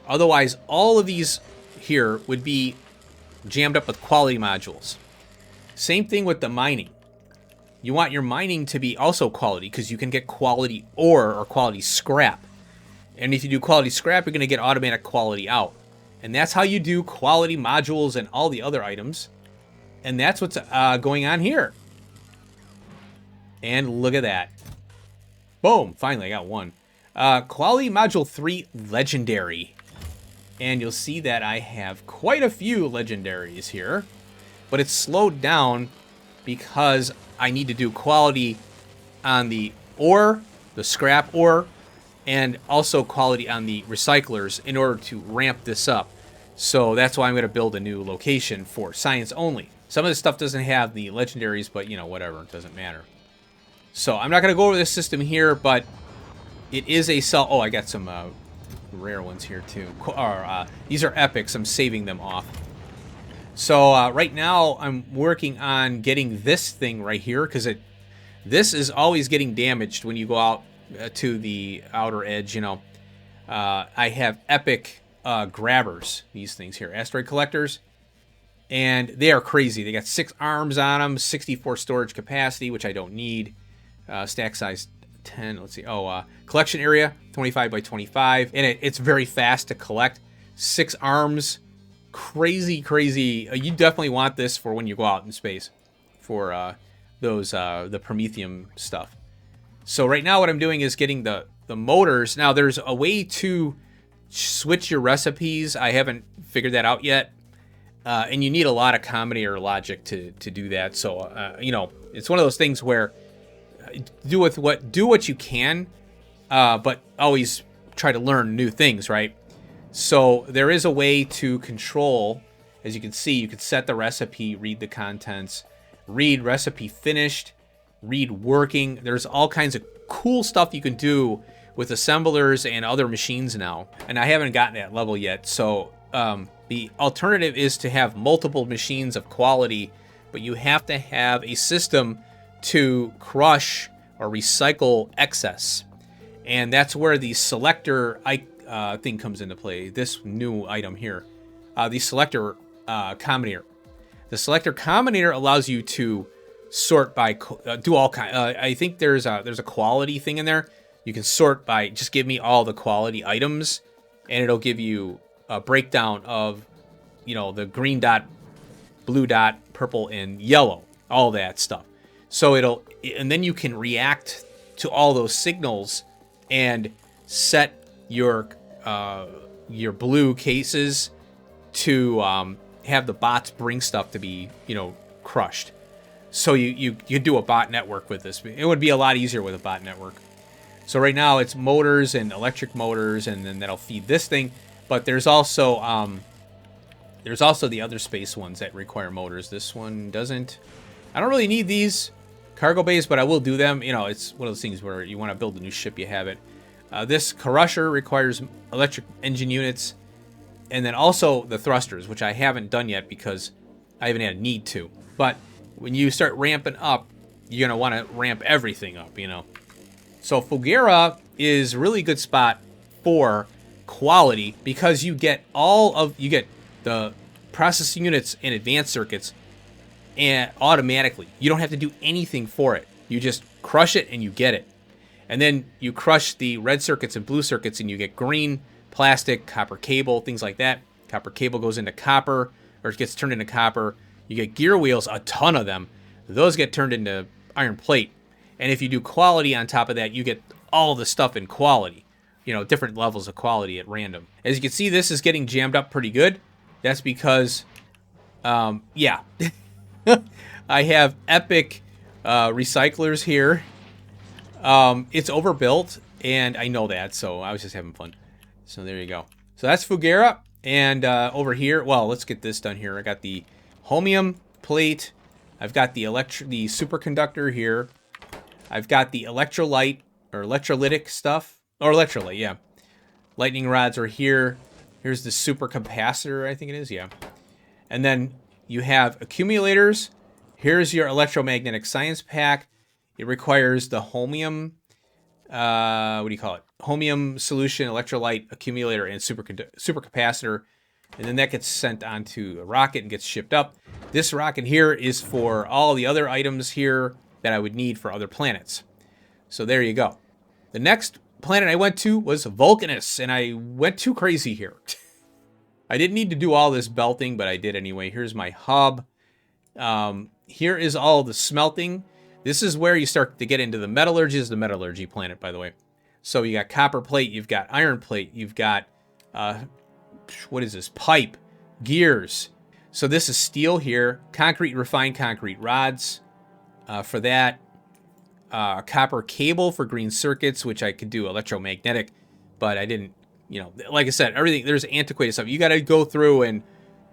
Otherwise, all of these here would be jammed up with quality modules. Same thing with the mining. You want your mining to be also quality because you can get quality ore or quality scrap. And if you do quality scrap, you're going to get automatic quality out. And that's how you do quality modules and all the other items. And that's what's going on here. And look at that. Boom. Finally, I got one. Quality Module 3 Legendary. And you'll see that I have quite a few legendaries here. But it's slowed down because I need to do quality on the ore, the scrap ore, and also quality on the recyclers in order to ramp this up. So that's why I'm going to build a new location for science only. Some of this stuff doesn't have the legendaries, but, you know, whatever. It doesn't matter. So I'm not going to go over this system here, but it is a cell. Oh, I got some rare ones here, too. These are epics. I'm saving them off. So right now I'm working on getting this thing right here because this is always getting damaged when you go out to the outer edge, you know. I have epic grabbers, these things here, asteroid collectors, and they are crazy. They got 6 arms on them, 64 storage capacity, which I don't need. Stack size 10. Let's see. Oh, collection area 25 by 25, and it's very fast to collect. 6 arms, crazy. You definitely want this for when you go out in space, for those the Prometheum stuff. So right now what I'm doing is getting the motors. Now there's a way to switch your recipes. I haven't figured that out yet. And you need a lot of combinator logic to do that. So, you know, it's one of those things where do what you can, but always try to learn new things, right? So there is a way to control, as you can see, you can set the recipe, read the contents, read recipe finished, read working. There's all kinds of cool stuff you can do with assemblers and other machines now. And I haven't gotten that level yet. So the alternative is to have multiple machines of quality, but you have to have a system to crush or recycle excess. And that's where the selector thing comes into play, this new item here. The selector combinator. The selector combinator allows you to sort by, do all kind. I think there's a quality thing in there. You can sort by, just give me all the quality items, and it'll give you a breakdown of, you know, the green dot, blue dot, purple, and yellow, all that stuff. So and then you can react to all those signals and set your blue cases to have the bots bring stuff to be, you know, crushed. So you do a bot network with this. It would be a lot easier with a bot network. So right now it's motors and electric motors, and then that'll feed this thing. But there's also the other space ones that require motors. This one doesn't. I don't really need these cargo bays, but I will do them. You know, it's one of those things where you want to build a new ship, you have it. This crusher requires electric engine units, and then also the thrusters, which I haven't done yet because I haven't had a need to. But when you start ramping up, you're gonna want to ramp everything up, you know. So Fougera is a really good spot for quality because you get the processing units and advanced circuits and automatically. You don't have to do anything for it. You just crush it and you get it. And then you crush the red circuits and blue circuits and you get green, plastic, copper cable, things like that. Copper cable goes into copper, or it gets turned into copper. You get gear wheels, a ton of them. Those get turned into iron plate. And if you do quality on top of that, you get all the stuff in quality. You know, different levels of quality at random. As you can see, this is getting jammed up pretty good. That's because, yeah. I have epic recyclers here. It's overbuilt, and I know that, so I was just having fun. So there you go. So that's Fugera. And over here, well, let's get this done here. I got the holmium plate. I've got the superconductor here. I've got the electrolyte or electrolytic stuff. Or electrolyte, yeah. Lightning rods are here. Here's the supercapacitor, I think it is, yeah. And then you have accumulators. Here's your electromagnetic science pack. It requires the holmium, what do you call it? Holmium solution, electrolyte, accumulator, and supercapacitor. And then that gets sent onto a rocket and gets shipped up. This rocket here is for all the other items here that I would need for other planets. So there you go. The next planet I went to was Vulcanus, and I went too crazy here. I didn't need to do all this belting, but I did anyway. Here's my hub. Here is all the smelting. This is where you start to get into the metallurgy. This is the metallurgy planet, by the way. So you got copper plate, you've got iron plate, you've got, what is this? Pipe, gears. So this is steel here. Concrete, refined concrete rods for that. Copper cable for green circuits, which I could do electromagnetic, but I didn't, you know, like I said, everything, there's antiquated stuff. You got to go through and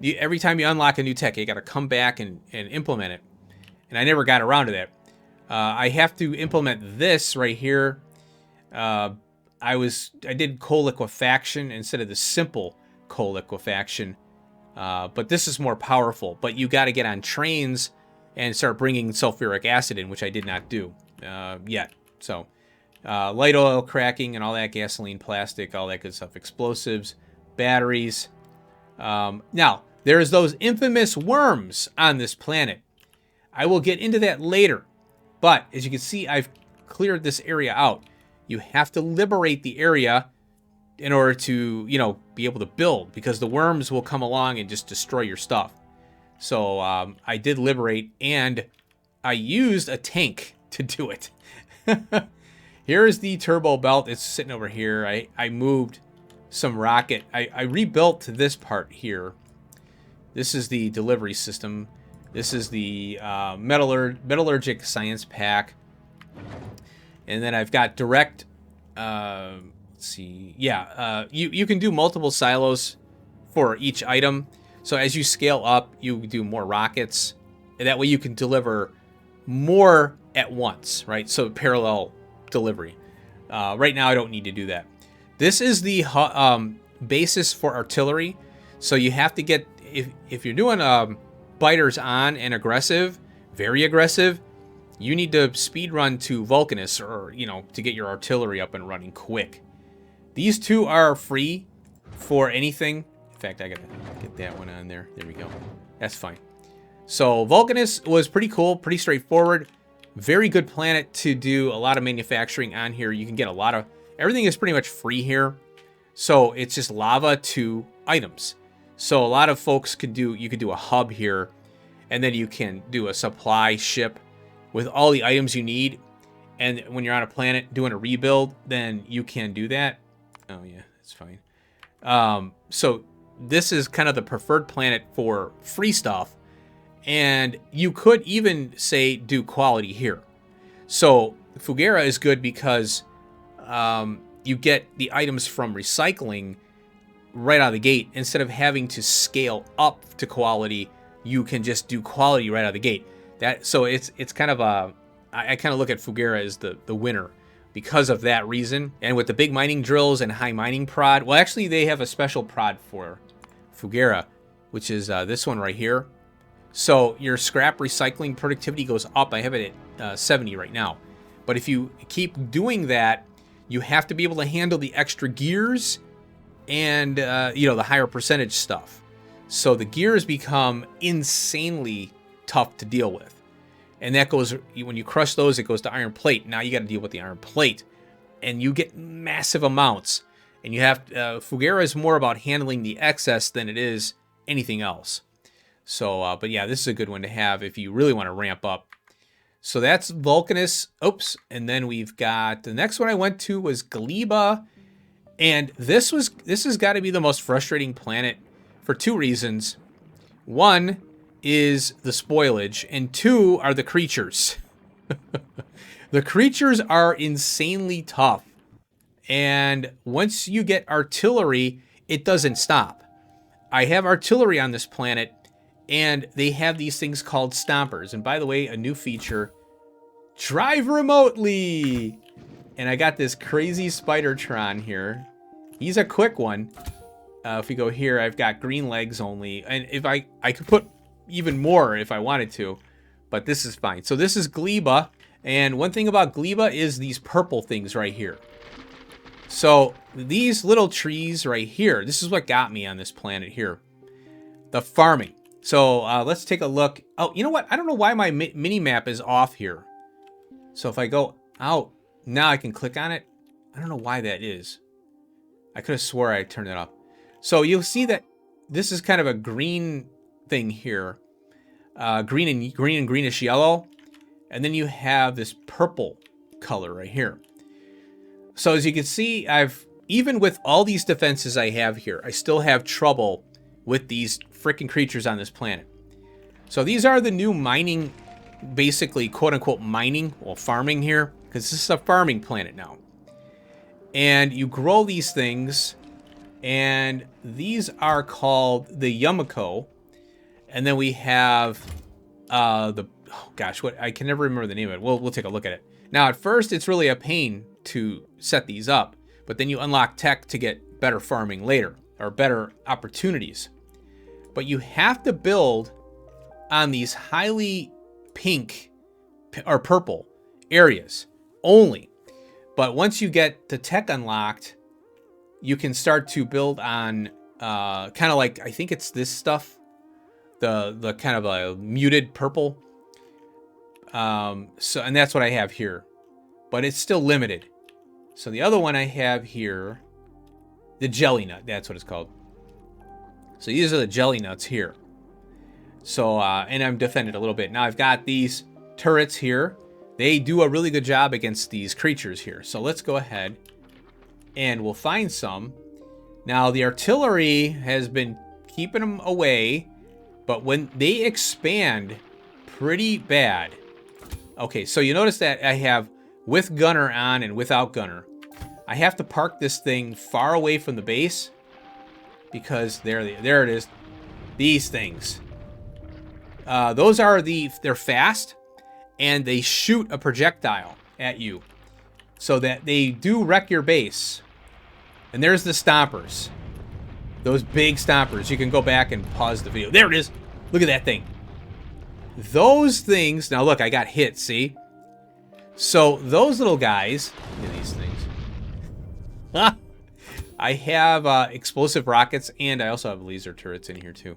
every time you unlock a new tech, you got to come back and implement it. And I never got around to that. I have to implement this right here. I did coal liquefaction instead of the simple coal liquefaction. But this is more powerful, but you got to get on trains and start bringing sulfuric acid in, which I did not do yet. So light oil cracking and all that, gasoline, plastic, all that good stuff, explosives, batteries. Now, there's those infamous worms on this planet. I will get into that later. But as you can see, I've cleared this area out. You have to liberate the area in order to, you know, be able to build, because the worms will come along and just destroy your stuff. So I did liberate, and I used a tank to do it. Here is the turbo belt. It's sitting over here. I moved some rocket. I rebuilt this part here. This is the delivery system. This is the metallurgic science pack. And then I've got direct, let's see, yeah, you can do multiple silos for each item. So as you scale up, you do more rockets. And that way you can deliver more at once, right? So parallel delivery. Right now I don't need to do that. This is the basis for artillery. So you have to get, if you're doing biters on and aggressive, very aggressive, you need to speed run to Vulcanus, or, you know, to get your artillery up and running quick. These two are free for anything. In fact, I gotta get that one on there. There we go. That's fine. So Vulcanus was pretty cool, pretty straightforward. Very good planet to do a lot of manufacturing on here. You can get a lot of, everything is pretty much free here. So it's just lava to items. So a lot of folks could do, you could do a hub here, and then you can do a supply ship with all the items you need. And when you're on a planet doing a rebuild, then you can do that. Oh yeah, that's fine. So this is kind of the preferred planet for free stuff. And you could even say do quality here. So Fugera is good because you get the items from recycling right out of the gate. Instead of having to scale up to quality, you can just do quality right out of the gate. So it's kind of I kind of look at Fugera as the winner because of that reason. And with the big mining drills and high mining prod, well, actually they have a special prod for Fugera, which is this one right here. So your scrap recycling productivity goes up. I have it at 70 right now. But if you keep doing that, you have to be able to handle the extra gears and, you know, the higher percentage stuff. So the gears become insanely tough to deal with. And that goes, when you crush those, it goes to iron plate. Now you got to deal with the iron plate. And you get massive amounts. And you have, Fugera is more about handling the excess than it is anything else. So, but yeah, this is a good one to have if you really want to ramp up. So that's Vulcanus. Oops. And then we've got, the next one I went to was Gleba. And this has got to be the most frustrating planet for two reasons. One is the spoilage, and two are the creatures. The creatures are insanely tough. And once you get artillery, it doesn't stop. I have artillery on this planet, and they have these things called stompers. And by the way, a new feature, drive remotely. And I got this crazy Spidertron here. He's a quick one. If we go here, I've got green legs only. And if I could put even more if I wanted to, but this is fine. So this is Gleba. And one thing about Gleba is these purple things right here. So these little trees right here, this is what got me on this planet here. The farming. So let's take a look. Oh, you know what? I don't know why my mini map is off here. So if I go out, now I can click on it. I don't know why that is. I could have swore I turned it off. So you'll see that this is kind of a green thing here. Green and greenish yellow. And then you have this purple color right here. So as you can see, even with all these defenses I have here, I still have trouble with these freaking creatures on this planet. So these are the new mining, basically quote-unquote mining, or farming here, because this is a farming planet now. And you grow these things, and these are called the Yumiko. And then we have I can never remember the name of it. We'll take a look at it. Now, at first, it's really a pain to set these up, but then you unlock tech to get better farming later, or better opportunities. But you have to build on these highly pink or purple areas only. But once you get the tech unlocked, you can start to build on kind of like, I think it's this stuff, the kind of a muted purple. And that's what I have here, but it's still limited. So the other one I have here, the jelly nut, that's what it's called. So these are the jelly nuts here. So, and I'm defended a little bit. Now I've got these turrets here. They do a really good job against these creatures here. So let's go ahead and we'll find some. Now the artillery has been keeping them away, but when they expand pretty bad. Okay, so you notice that I have with gunner on and without gunner. I have to park this thing far away from the base because there it is. These things. Those are they're fast and they shoot a projectile at you so that they do wreck your base. And there's the stompers. Those big stompers. You can go back and pause the video. There it is. Look at that thing. Those things. Now look, I got hit, see? So those little guys. Look at these things. I have explosive rockets, and I also have laser turrets in here too.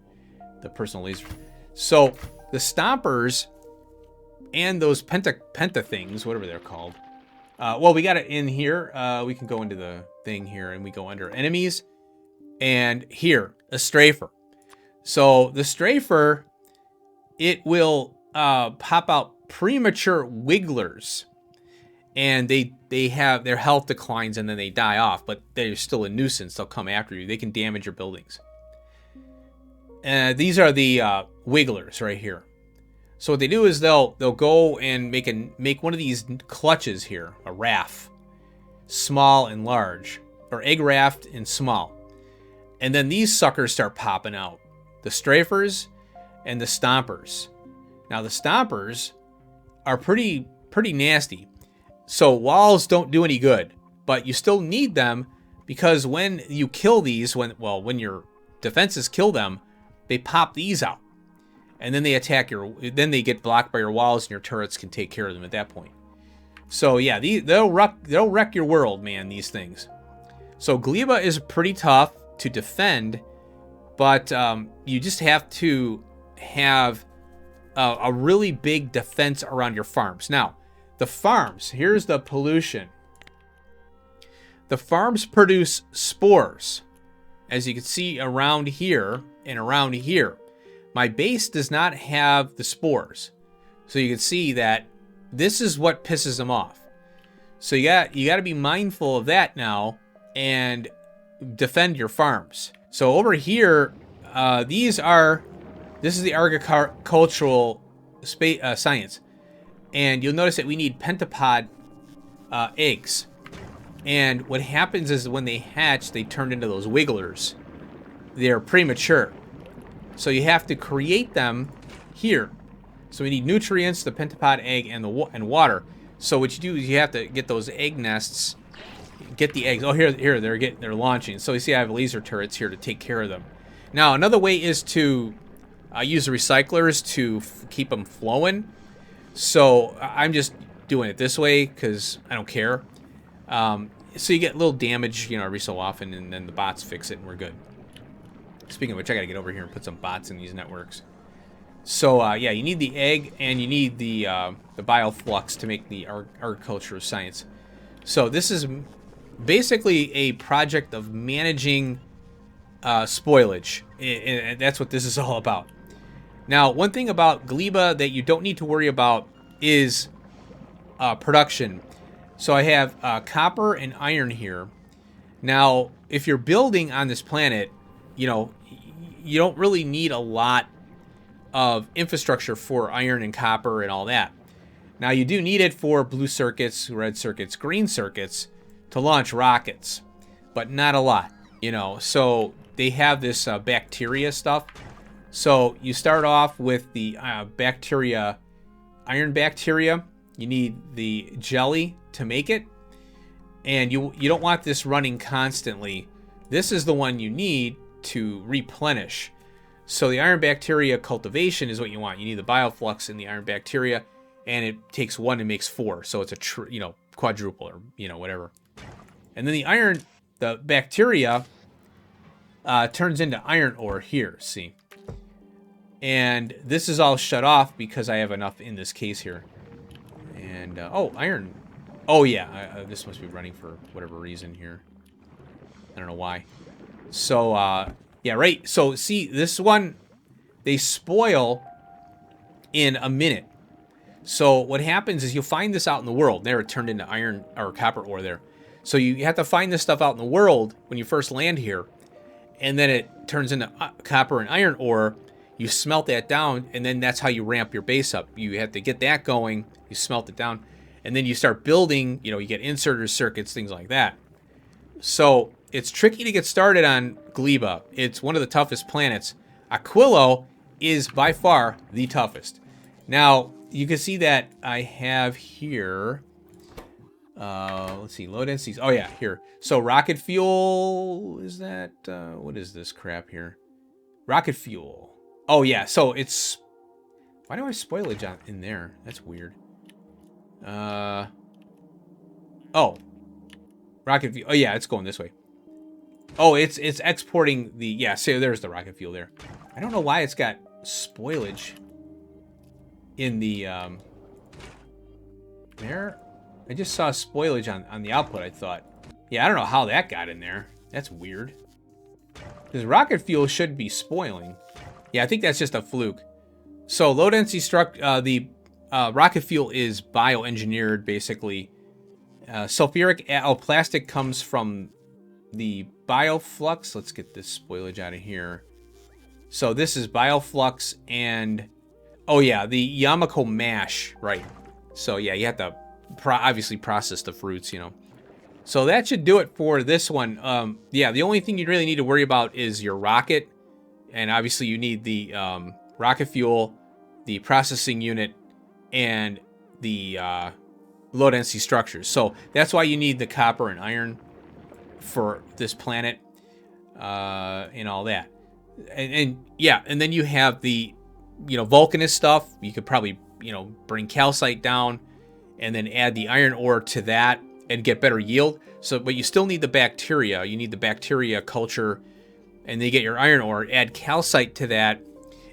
The personal laser. So the stompers and those penta things, whatever they're called. Well, we got it in here. We can go into the thing here, and we go under enemies. And here, a strafer. So the strafer, it will pop out premature wigglers. And they have their health declines and then they die off, but they're still a nuisance. They'll come after you. They can damage your buildings. These are the wigglers right here. So what they do is they'll go and make one of these clutches here, a raft, small and large, or egg raft and small. And then these suckers start popping out. The strafers and the stompers. Now the stompers are pretty nasty. So walls don't do any good, but you still need them because when you kill these, when your defenses kill them, they pop these out. And then they attack then they get blocked by your walls and your turrets can take care of them at that point. So yeah, they'll wreck your world, man, these things. So Gleba is pretty tough to defend, But you just have to have a really big defense around your farms. Now, the farms, here's the pollution. The farms produce spores, as you can see around here and around here. My base does not have the spores. So you can see that this is what pisses them off. So you got to be mindful of that now and defend your farms. So over here, this is the agricultural science. And you'll notice that we need pentapod eggs. And what happens is when they hatch, they turn into those wigglers. They're premature. So you have to create them here. So we need nutrients, the pentapod egg, and water. So what you do is you have to get those egg nests, get the eggs. Oh, here they're launching. So you see I have laser turrets here to take care of them. Now another way is to use the recyclers to keep them flowing. So I'm just doing it this way because I don't care. So you get a little damage, every so often, and then the bots fix it and we're good. Speaking of which, I gotta get over here and put some bots in these networks. So yeah, you need the egg and you need the bioflux to make the agriculture science. So this is basically a project of managing spoilage, and that's what this is all about. Now, one thing about Gleba that you don't need to worry about is production. So I have copper and iron here. Now, if you're building on this planet, you don't really need a lot of infrastructure for iron and copper and all that. Now, you do need it for blue circuits, red circuits, green circuits to launch rockets, but not a lot, So they have this bacteria stuff. So you start off with the bacteria, iron bacteria. You need the jelly to make it. And you don't want this running constantly. This is the one you need to replenish. So the iron bacteria cultivation is what you want. You need the bioflux in the iron bacteria, and it takes 1 and makes 4. So it's a quadruple or whatever. And then the bacteria turns into iron ore here. See, and this is all shut off because I have enough in this case here. And oh, iron. Oh yeah, this must be running for whatever reason here. I don't know why. So yeah, right. So see, this one, they spoil in a minute. So what happens is you'll find this out in the world. There, it turned into iron or copper ore there. So you have to find this stuff out in the world when you first land here. And then it turns into copper and iron ore. You smelt that down, and then that's how you ramp your base up. You have to get that going. You smelt it down. And then you start building, you get inserter circuits, things like that. So it's tricky to get started on Gleba. It's one of the toughest planets. Aquilo is by far the toughest. Now, you can see that I have here, let's see, low densities. Oh yeah, here. So rocket fuel, is that, what is this crap here? Rocket fuel. Oh yeah, so it's, why do I have spoilage in there? That's weird. Oh, rocket fuel. Oh yeah, it's going this way. Oh, it's exporting the, yeah, so there's the rocket fuel there. I don't know why it's got spoilage in the, there. I just saw spoilage on the output, I thought. Yeah, I don't know how that got in there. That's weird. Because rocket fuel should be spoiling. Yeah, I think that's just a fluke. So low density the rocket fuel is bioengineered, basically. Sulfuric plastic comes from the bioflux. Let's get this spoilage out of here. So this is bioflux and, oh yeah, the Yamako mash, right? So yeah, you have to obviously process the fruits, So that should do it for this one. Yeah, the only thing you really need to worry about is your rocket. And obviously you need the rocket fuel, the processing unit, and the low density structures. So that's why you need the copper and iron for this planet and all that. And yeah, and then you have the, volcanist stuff. You could probably, bring calcite down and then add the iron ore to that and get better yield. So, but you still need the bacteria. You need the bacteria culture and then you get your iron ore, add calcite to that,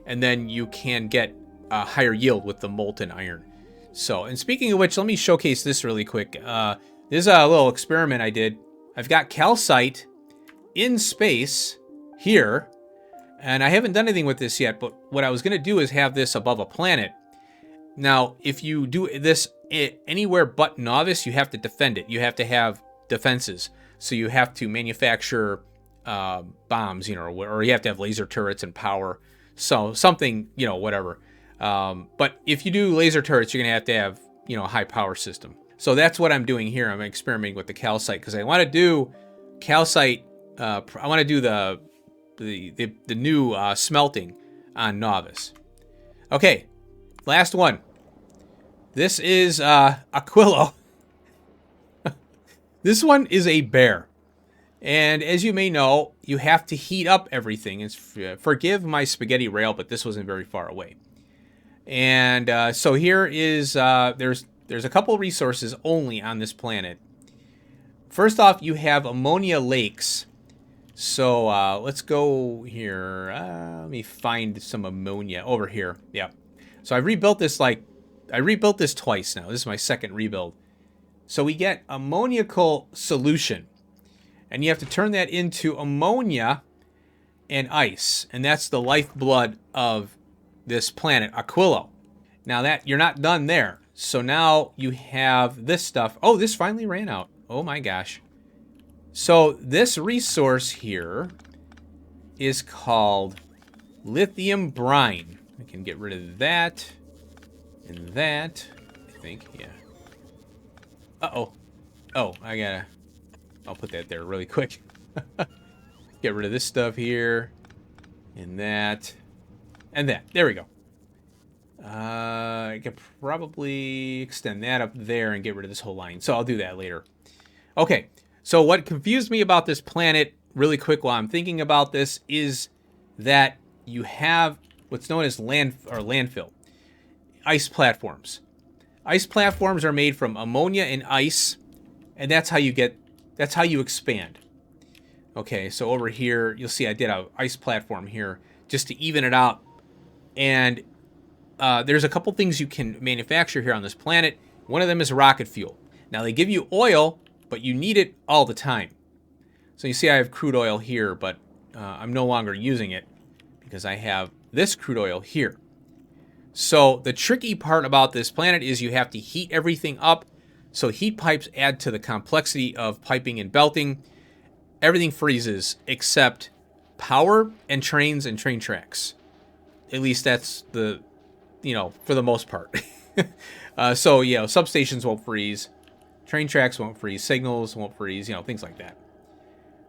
and then you can get a higher yield with the molten iron. So, and speaking of which, let me showcase this really quick. This is a little experiment I did. I've got calcite in space here, and I haven't done anything with this yet, but what I was going to do is have this above a planet. Now, if you do this anywhere but novice, you have to defend it. You have to have defenses. So you have to manufacture bombs, you know, or you have to have laser turrets and power. So something, you know, whatever. But if you do laser turrets, you're going to have, you know, a high power system. So that's what I'm doing here. I'm experimenting with the calcite because I want to do calcite. I want to do the new smelting on novice. Okay, last one. This is Aquilo. This one is a bear. And as you may know, you have to heat up everything. It's, forgive my spaghetti rail, but this wasn't very far away. And so here is, there's a couple resources only on this planet. First off, you have ammonia lakes. So let's go here. Let me find some ammonia over here. Yeah. So I rebuilt this twice now. This is my second rebuild. So we get ammoniacal solution. And you have to turn that into ammonia and ice. And that's the lifeblood of this planet, Aquilo. Now that you're not done there. So now you have this stuff. Oh, this finally ran out. Oh my gosh. So this resource here is called lithium brine. I can get rid of that and that, I think, yeah. Uh-oh. Oh, I'll put that there really quick. Get rid of this stuff here and that and that. There we go. I could probably extend that up there and get rid of this whole line. So I'll do that later. Okay. So what confused me about this planet really quick while I'm thinking about this is that you have what's known as landfill. Ice platforms. Ice platforms are made from ammonia and ice, and that's how you expand. Okay, so over here, you'll see I did an ice platform here just to even it out. And there's a couple things you can manufacture here on this planet. One of them is rocket fuel. Now, they give you oil, but you need it all the time. So you see I have crude oil here, but I'm no longer using it because I have this crude oil here. So the tricky part about this planet is you have to heat everything up. So heat pipes add to the complexity of piping and belting. Everything freezes except power and trains and train tracks. At least that's the, for the most part. So, substations won't freeze. Train tracks won't freeze. Signals won't freeze, things like that.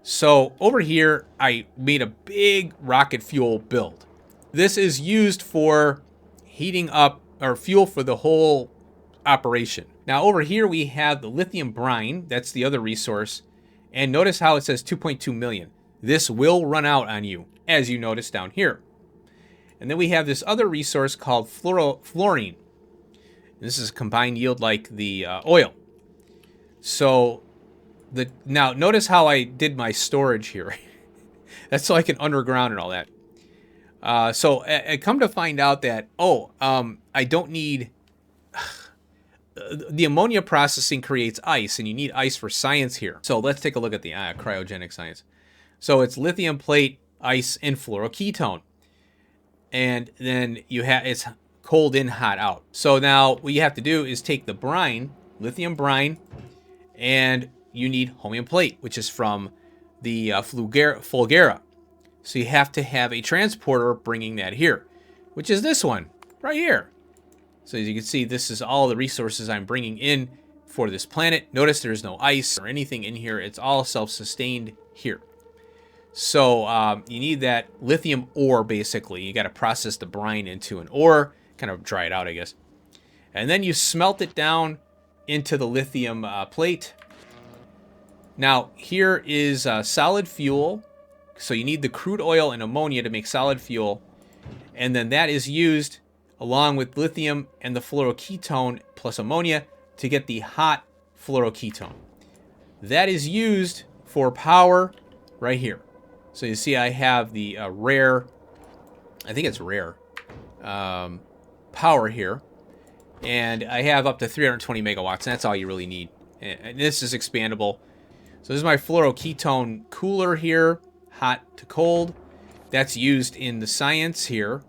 So over here, I made a big rocket fuel build. This is used for heating up or fuel for the whole operation. Now over here we have the lithium brine. That's the other resource. And notice how it says 2.2 million. This will run out on you, as you notice down here. And then we have this other resource called fluorine. This is a combined yield like the oil. So now notice how I did my storage here. That's so I can underground and all that. So I come to find out that, I don't need... The ammonia processing creates ice, and you need ice for science here. So let's take a look at the cryogenic science. So it's lithium plate, ice, and fluoroketone. And then it's cold in, hot out. So now what you have to do is take the brine, lithium brine, and you need chromium plate, which is from the fulgura. So you have to have a transporter bringing that here, which is this one right here. So as you can see, this is all the resources I'm bringing in for this planet. Notice there's no ice or anything in here. It's all self-sustained here. So you need that lithium ore, basically. You got to process the brine into an ore, kind of dry it out, I guess. And then you smelt it down into the lithium plate. Now, here is solid fuel. So you need the crude oil and ammonia to make solid fuel. And then that is used along with lithium and the fluoroketone plus ammonia to get the hot fluoroketone. That is used for power right here. So you see I have the rare, I think it's rare, power here. And I have up to 320 megawatts, and that's all you really need. And this is expandable. So this is my fluoroketone cooler here, hot to cold. That's used in the science here.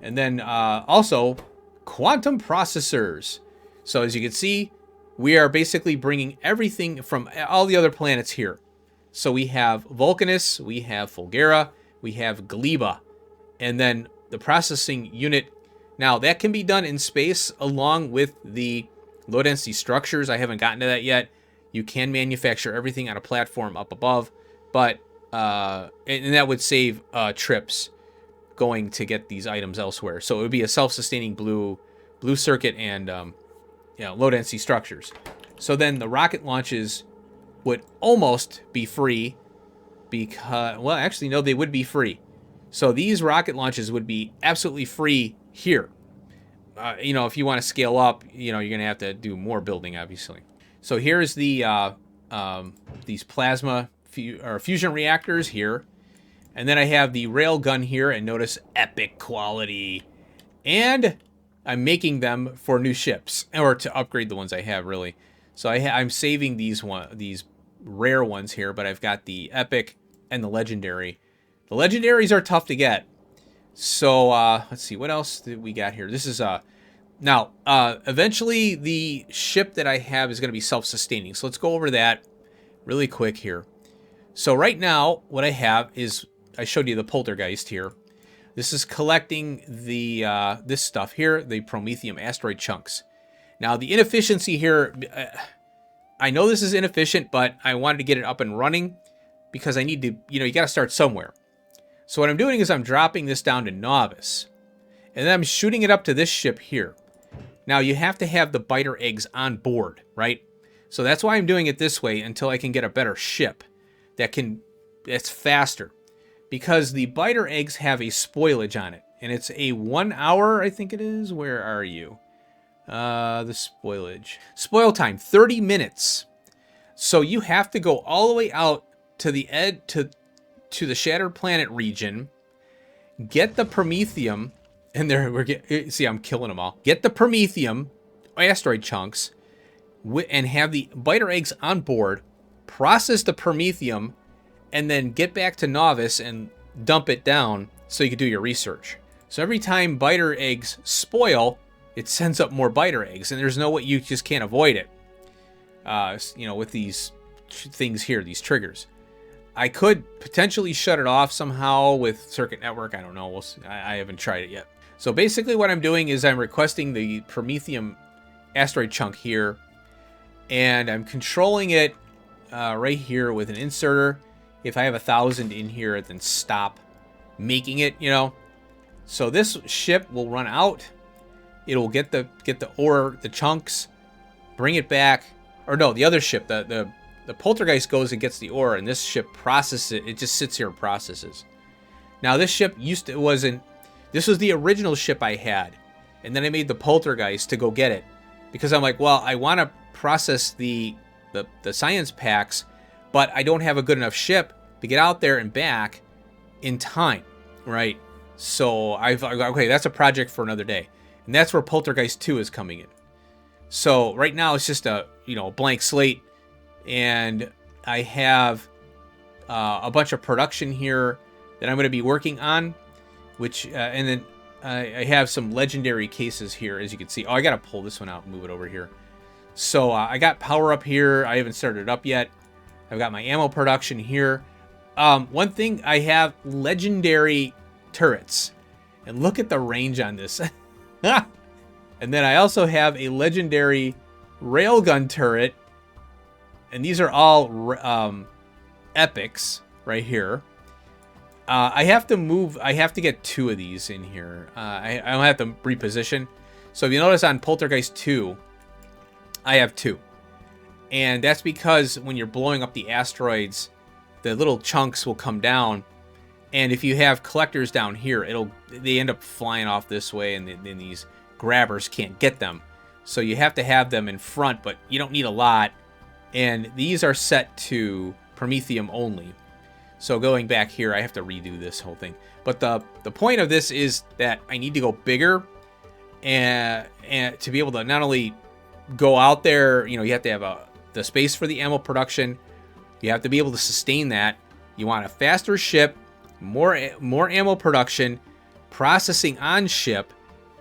And then also quantum processors. So as you can see, we are basically bringing everything from all the other planets here. So we have Vulcanus, we have Fulgera, we have Gleba, and then the processing unit. Now that can be done in space along with the low density structures. I haven't gotten to that yet. You can manufacture everything on a platform up above, but and that would save trips going to get these items elsewhere. So it would be a self-sustaining blue circuit and low density structures. So then the rocket launches would almost be free because, well, actually no, they would be free. So these rocket launches would be absolutely free here. If you want to scale up, you're going to have to do more building, obviously. So here's the these plasma fusion reactors here. And then I have the rail gun here, and notice epic quality. And I'm making them for new ships, or to upgrade the ones I have, really. So I'm saving these rare ones here, but I've got the epic and the legendary. The legendaries are tough to get. So let's see, what else did we got here? This is now eventually the ship that I have is going to be self-sustaining. So let's go over that really quick here. So right now, what I have is, I showed you the poltergeist here. This is collecting the this stuff here, the Promethium asteroid chunks. Now the inefficiency here, I know this is inefficient, but I wanted to get it up and running because I need to, you got to start somewhere. So what I'm doing is I'm dropping this down to novice, and then I'm shooting it up to this ship here. Now you have to have the biter eggs on board, right? So that's why I'm doing it this way until I can get a better ship that's faster. Because the biter eggs have a spoilage on it, and it's a 1 hour, I think it is. Where are you? The spoilage. Spoil time, 30 minutes. So you have to go all the way out to the to the Shattered Planet region, get the Promethium, and see, I'm killing them all. Get the Promethium asteroid chunks, and have the biter eggs on board, process the Promethium, and then get back to novice and dump it down so you can do your research. So every time biter eggs spoil, it sends up more biter eggs, and there's no way, you just can't avoid it. With these things here, these triggers. I could potentially shut it off somehow with Circuit Network. I don't know. We'll see. I haven't tried it yet. So basically what I'm doing is I'm requesting the Promethium asteroid chunk here, and I'm controlling it right here with an inserter. If I have 1,000 in here, then stop making it, So this ship will run out. It'll get the ore, the chunks, bring it back. Or no, the other ship, the poltergeist goes and gets the ore, and this ship processes it. It just sits here and processes. Now this ship this was the original ship I had, and then I made the poltergeist to go get it, because I'm like, well, I want to process the science packs, but I don't have a good enough ship to get out there and back in time, right? So okay, that's a project for another day, and that's where Poltergeist 2 is coming in. So right now it's just a blank slate, and I have a bunch of production here that I'm going to be working on, which and then I have some legendary cases here, as you can see. Oh, I got to pull this one out and move it over here. So I got power up here. I haven't started it up yet. I've got my ammo production here. One thing, I have legendary turrets, and look at the range on this. And then I also have a legendary railgun turret, and these are all epics right here. I have to get 2 of these in here. I don't have to reposition. So if you notice on Poltergeist 2, I have 2. And that's because when you're blowing up the asteroids, the little chunks will come down. And if you have collectors down here, they end up flying off this way, and then these grabbers can't get them. So you have to have them in front, but you don't need a lot. And these are set to Promethium only. So going back here, I have to redo this whole thing. But the point of this is that I need to go bigger and to be able to not only go out there, you have to have the space for the ammo production. You have to be able to sustain that. You want a faster ship, more ammo production, processing on ship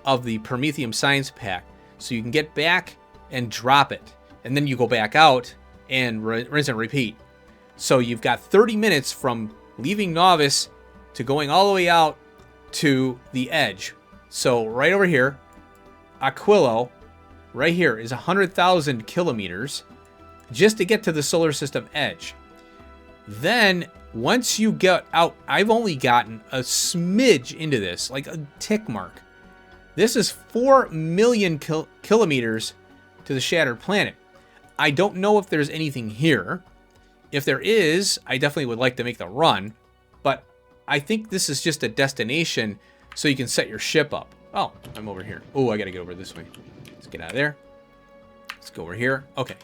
of the Promethium Science Pack, so you can get back and drop it, and then you go back out and rinse and repeat. So you've got 30 minutes from leaving Novice to going all the way out to the edge. So right over here, Aquilo, right here is 100,000 kilometers just to get to the solar system edge. Then once you get out, I've only gotten a smidge into this, like a tick mark. This is 4 million kilometers to the shattered planet. I don't know if there's anything here. If there is, I definitely would like to make the run, but I think this is just a destination so you can set your ship up. Oh, I'm over here. Oh, I gotta get over this way. Let's get out of there. Let's go over here. Okay,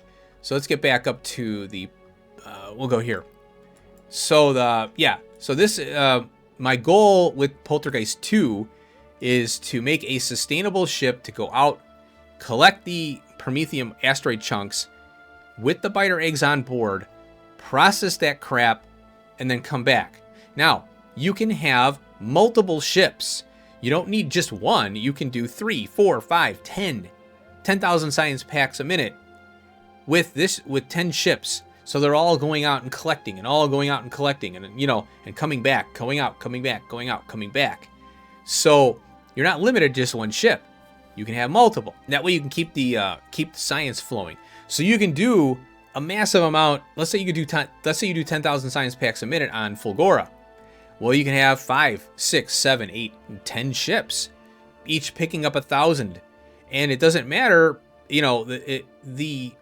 so let's get back up to the, we'll go here. So so this, my goal with Poltergeist 2 is to make a sustainable ship to go out, collect the Promethium asteroid chunks with the biter eggs on board, process that crap, and then come back. Now, you can have multiple ships. You don't need just one. You can do 3, 4, 5, 10,000 science packs a minute with 10 ships. So they're all going out and collecting, and and coming back, going out, coming back, going out, coming back. So you're not limited to just one ship. You can have multiple. That way you can keep the science flowing. So you can do a massive amount. Let's say you do 10,000 science packs a minute on Fulgora. Well, you can have 5, 6, 7, 8, 10 ships, each picking up 1,000, and it doesn't matter. The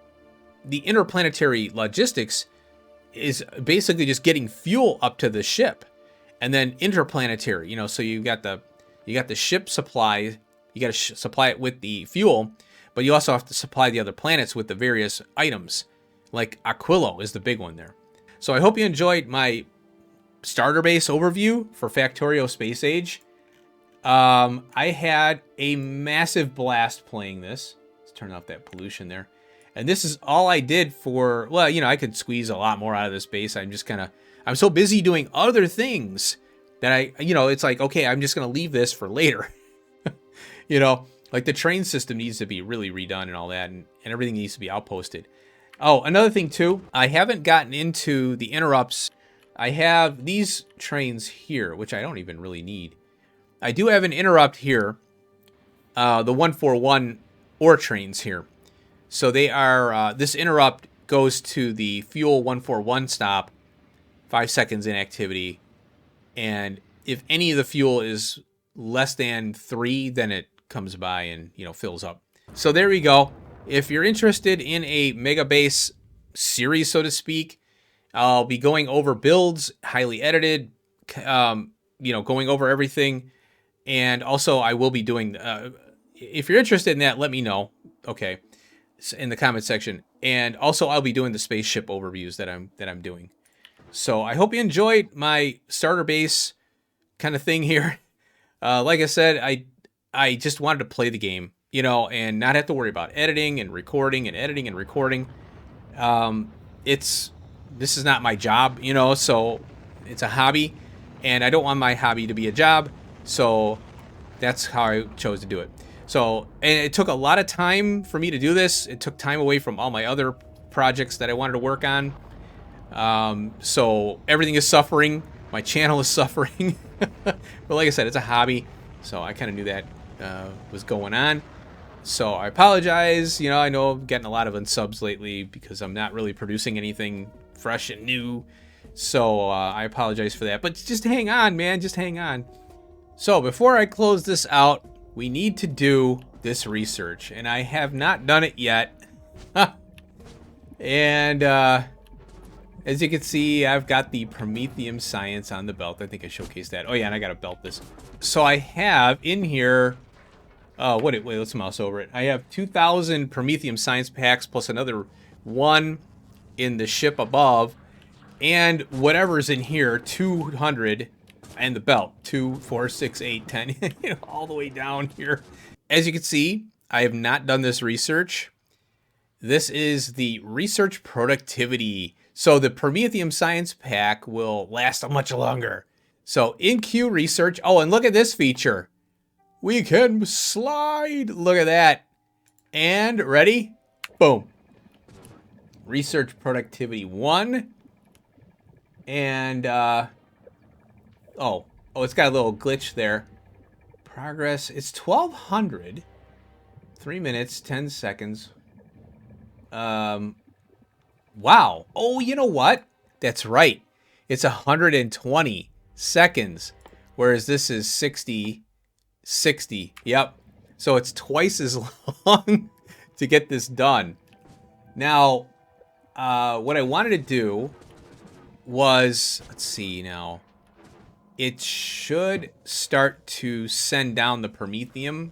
interplanetary logistics is basically just getting fuel up to the ship, and then interplanetary. So you got the ship supply. You got to supply it with the fuel, but you also have to supply the other planets with the various items. Like Aquilo is the big one there. So I hope you enjoyed my starter base overview for Factorio Space Age. I had a massive blast playing this. Let's turn off that pollution there. And this is all I did for, well, I could squeeze a lot more out of this base. I'm so busy doing other things that it's like, okay, I'm just going to leave this for later. Like the train system needs to be really redone and all that, and everything needs to be outposted. Oh, another thing too, I haven't gotten into the interrupts. I have these trains here, which I don't even really need. I do have an interrupt here, the 141 ore trains here. So they are, this interrupt goes to the fuel 141 stop, 5 seconds inactivity, and if any of the fuel is less than 3, then it comes by and fills up. So there we go. If you're interested in a megabase series, so to speak, I'll be going over builds, highly edited, going over everything, and also I will be doing. If you're interested in that, let me know. Okay, in the comment section, and also I'll be doing the spaceship overviews that I'm doing. So I hope you enjoyed my starter base kind of thing here. Like I said, I just wanted to play the game, and not have to worry about editing and recording and editing and recording. This is not my job, so it's a hobby, and I don't want my hobby to be a job, so that's how I chose to do it. So, and it took a lot of time for me to do this. It took time away from all my other projects that I wanted to work on. So everything is suffering. My channel is suffering. But like I said, it's a hobby, so I kind of knew that was going on. So I apologize. I know I'm getting a lot of unsubs lately because I'm not really producing anything fresh and new. So I apologize for that. But just hang on, man. Just hang on. So before I close this out, we need to do this research, and I have not done it yet. And as you can see, I've got the Promethium Science on the belt. I think I showcased that. Oh yeah, and I gotta belt this. So I have in here, wait, let's mouse over it. I have 2,000 Promethium Science packs plus another one in the ship above. and whatever's in here, 200, and the belt, 2, 4, 6, 8, 10, you know, all the way down here. As you can see, I have not done this research. This is the research productivity. So the Prometheum Science Pack will last much longer. So in queue research, oh, and look at this feature. We can slide, look at that. And ready? Boom. Research productivity 1. And, oh, it's got a little glitch there. Progress, it's 1200. 3 minutes, 10 seconds. Wow. Oh, you know what? That's right. It's 120 seconds. Whereas this is 60. Yep. So it's twice as long to get this done. Now, what I wanted to do was, let's see now. It should start to send down the Prometheum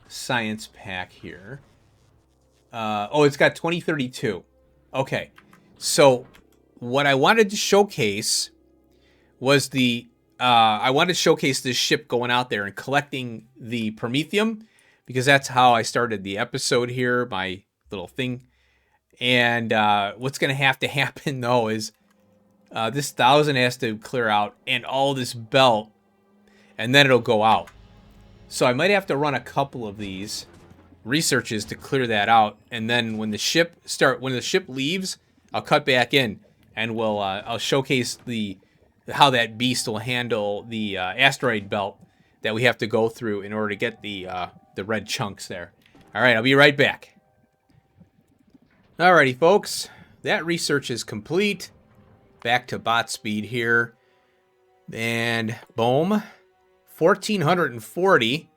Science Pack here. Oh, it's got 2032. Okay. So what I wanted to showcase was I wanted to showcase this ship going out there and collecting the Prometheum, because that's how I started the episode here, my little thing. And what's going to happen, though, is this 1,000 has to clear out, and all this belt, and then it'll go out. So I might have to run a couple of these researches to clear that out, and then when the ship leaves, I'll cut back in, and I'll showcase how that beast will handle the asteroid belt that we have to go through in order to get the red chunks there. All right, I'll be right back. Alrighty, folks, that research is complete. Back to bot speed here, and boom, 1440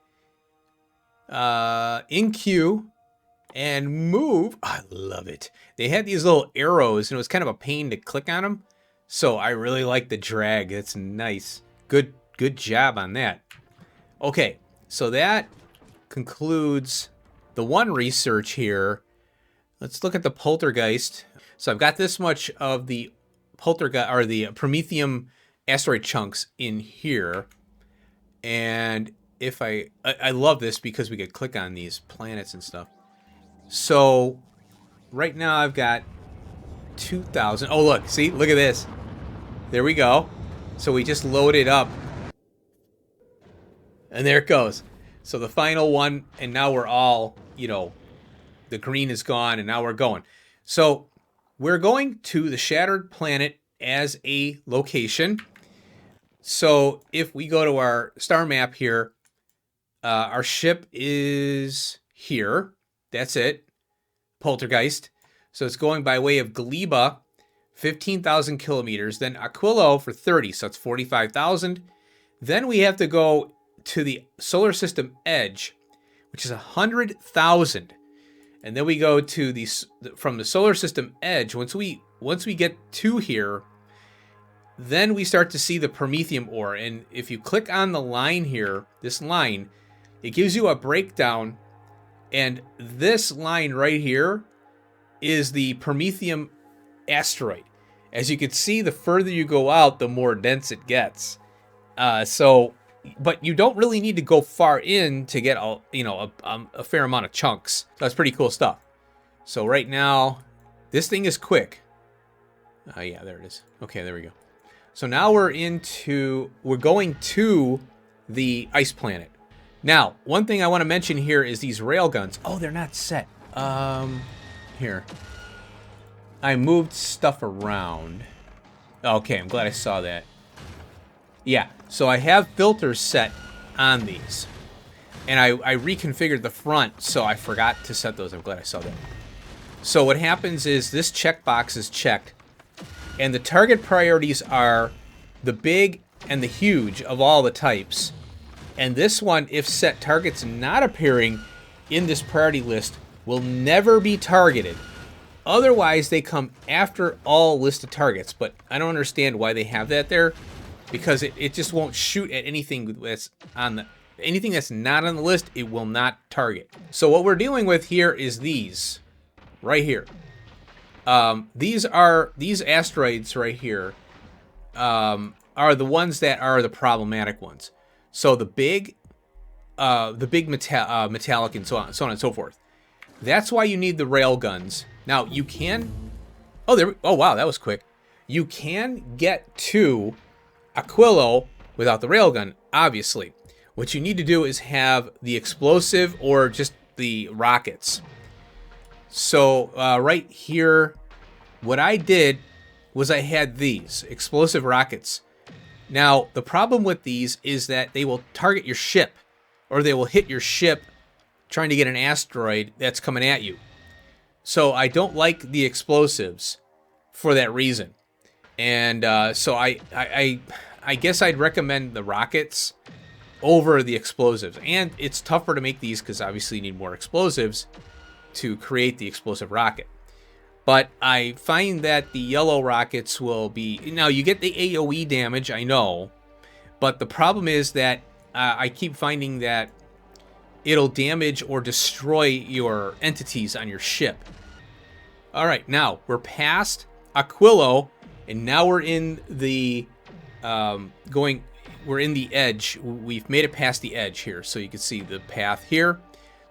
in queue and move. I love it. They had these little arrows, and it was kind of a pain to click on them. So I really like the drag. That's nice. Good job on that. Okay, so that concludes the one research here. Let's look at the poltergeist. So I've got this much of the poltergeist, or the Prometheum asteroid chunks in here. And if I love this because we could click on these planets and stuff. So right now I've got 2,000. Oh, look, see, look at this. There we go. So we just load it up. And there it goes. So the final one, and now we're all, you know, the green is gone, and now we're going. So we're going to the Shattered Planet as a location. So if we go to our star map here, our ship is here. That's it. Poltergeist. So it's going by way of Gleba, 15,000 kilometers. Then Aquilo for 30, so it's 45,000. Then we have to go to the solar system edge, which is 100,000. And then we go to from the solar system edge. Once we get to here, then we start to see the Prometheum ore. And if you click on the line here, this line, it gives you a breakdown. And this line right here is the Prometheum asteroid. As you can see, the further you go out, the more dense it gets. But you don't really need to go far in to get a fair amount of chunks. So that's pretty cool stuff. So right now, this thing is quick. Oh yeah, there it is. Okay, there we go. So now we're going to the ice planet. Now, one thing I want to mention here is these railguns. Oh, they're not set. Here. I moved stuff around. Okay, I'm glad I saw that. Yeah, so I have filters set on these. And I reconfigured the front, so I forgot to set those. I'm glad I saw that. So what happens is this checkbox is checked. And the target priorities are the big and the huge of all the types. And this one, if set targets not appearing in this priority list, will never be targeted. Otherwise, they come after all listed targets. But I don't understand why they have that there. Because it just won't shoot at anything that's anything that's not on the list, it will not target. So what we're dealing with here is these right here. These asteroids right here are the ones that are the problematic ones. So the big metallic and so on and so forth. That's why you need the rail guns. Now you can. Oh wow, that was quick. You can get to Aquilo without the railgun, obviously. What you need to do is have the explosive or just the rockets. So right here, what I did was I had these explosive rockets. Now, the problem with these is that they will target your ship, or they will hit your ship trying to get an asteroid that's coming at you. So I don't like the explosives for that reason. And so I guess I'd recommend the rockets over the explosives. And it's tougher to make these because obviously you need more explosives to create the explosive rocket. But I find that the yellow rockets will be... Now, you get the AoE damage, I know. But the problem is that I keep finding that it'll damage or destroy your entities on your ship. All right, now we're past Aquilo, and now we're in the we're in the edge. We've made it past the edge here, so you can see the path here.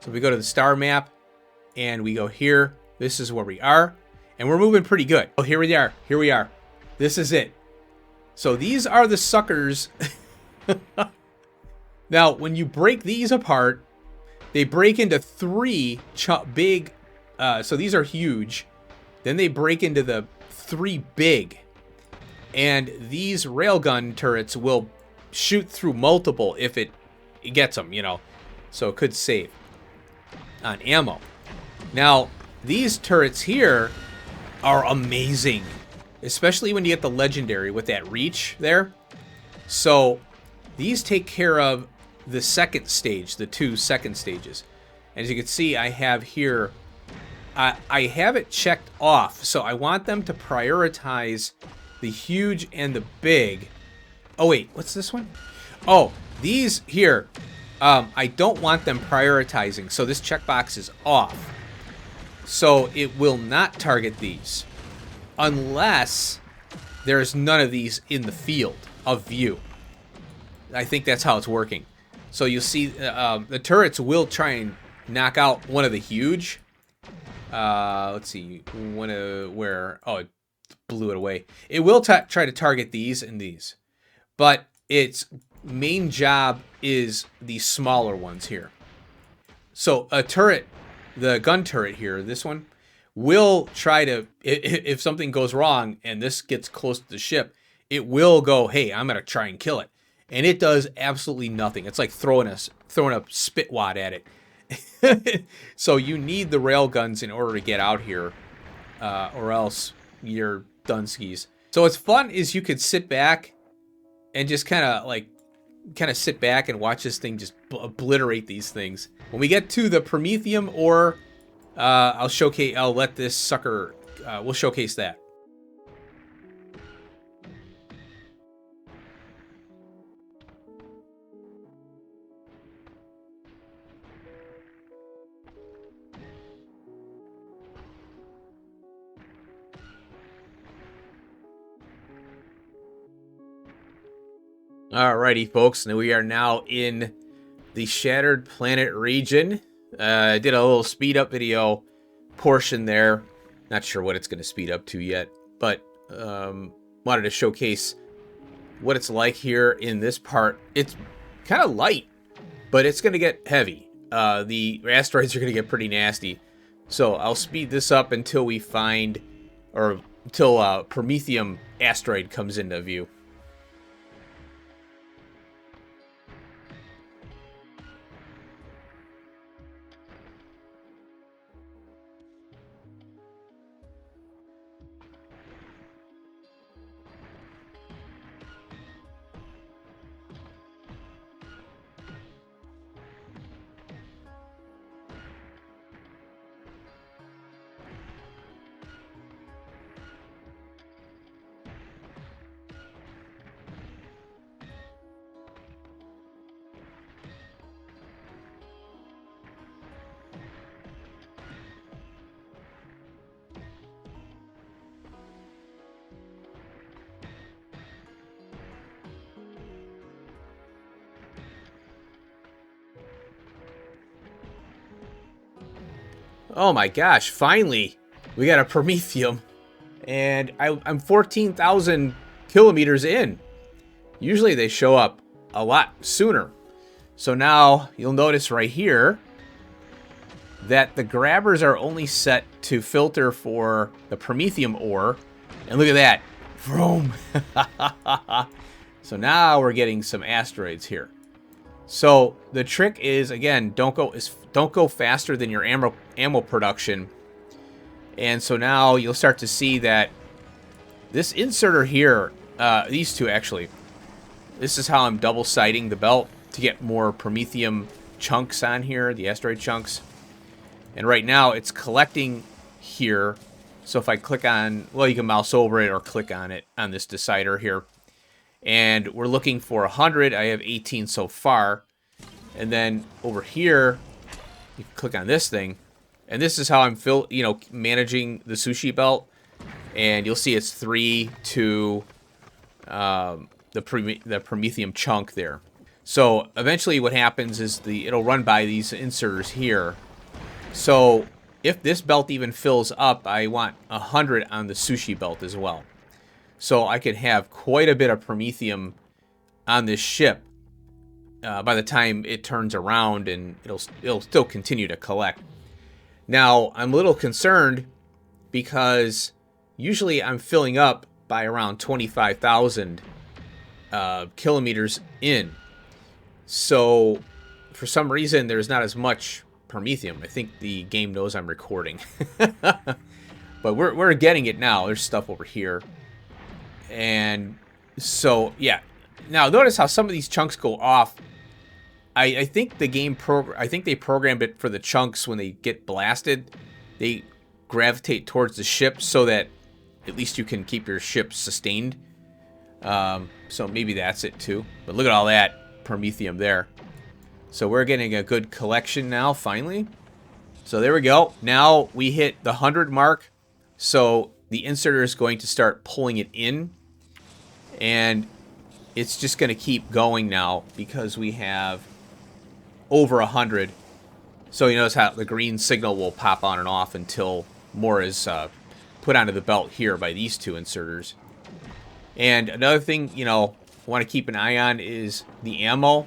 So we go to the star map, and we go here. This is where we are, and we're moving pretty good. Oh, here we are. Here we are. This is it. So these are the suckers. Now, when you break these apart, they break into three big. So these are huge. Then they break into the three big. And these railgun turrets will shoot through multiple if it gets them, you know. So it could save on ammo. Now, these turrets here are amazing. Especially when you get the legendary with that reach there. So these take care of the second stage, the 2 second stages. As you can see, I have here, I have it checked off. So I want them to prioritize the huge and the big. Oh wait, what's this one? Oh, these here, I don't want them prioritizing. So this checkbox is off. So it will not target these unless there's none of these in the field of view. I think that's how it's working. So you'll see the turrets will try and knock out one of the huge. Let's see, where? Oh, it blew it away. It will try to target these and these, but its main job is the smaller ones here. So a turret, the gun turret here, this one, will try to, if something goes wrong and this gets close to the ship, it will go, hey, I'm going to try and kill it. And it does absolutely nothing. It's like throwing a spit wad at it. So you need the rail guns in order to get out here, or else you're done skis. So what's fun is you could sit back and just kind of sit back and watch this thing just obliterate these things. When we get to the Prometheum ore, I'll let this sucker, we'll showcase that. Alrighty, folks, now we are now in the Shattered Planet region. I did a little speed up video portion there. Not sure what it's going to speed up to yet, but wanted to showcase what it's like here in this part. It's kind of light, but it's going to get heavy. The asteroids are going to get pretty nasty. So I'll speed this up until we find, or until Prometheum asteroid comes into view. Oh my gosh, finally, we got a Promethium. And I'm 14,000 kilometers in. Usually they show up a lot sooner. So now you'll notice right here that the grabbers are only set to filter for the Promethium ore. And look at that. Vroom. So now we're getting some asteroids here. So the trick is, again, don't go faster than your ammo production. And so now you'll start to see that this inserter here, these two actually, this is how I'm double siding the belt to get more Promethium chunks on here, the asteroid chunks. And right now it's collecting here. So if I click on, well, you can mouse over it or click on it on this decider here. And we're looking for 100. I have 18 so far. And then over here, you can click on this thing. And this is how I'm managing the sushi belt. And you'll see it's 3 to the Promethium chunk there. So eventually what happens is it'll run by these inserters here. So if this belt even fills up, I want 100 on the sushi belt as well. So I could have quite a bit of Promethium on this ship by the time it turns around, and it'll still continue to collect. Now, I'm a little concerned because usually I'm filling up by around 25,000 kilometers in. So for some reason, there's not as much Promethium. I think the game knows I'm recording. But we're getting it now. There's stuff over here. And so, yeah. Now, notice how some of these chunks go off. I think the game I think they programmed it for the chunks when they get blasted. They gravitate towards the ship so that at least you can keep your ship sustained. So maybe that's it too. But look at all that Promethium there. So we're getting a good collection now, finally. So there we go. Now we hit the 100 mark. So the inserter is going to start pulling it in. And it's just going to keep going now because we have over 100. So you notice how the green signal will pop on and off until more is put onto the belt here by these two inserters. And another thing, I want to keep an eye on is the ammo.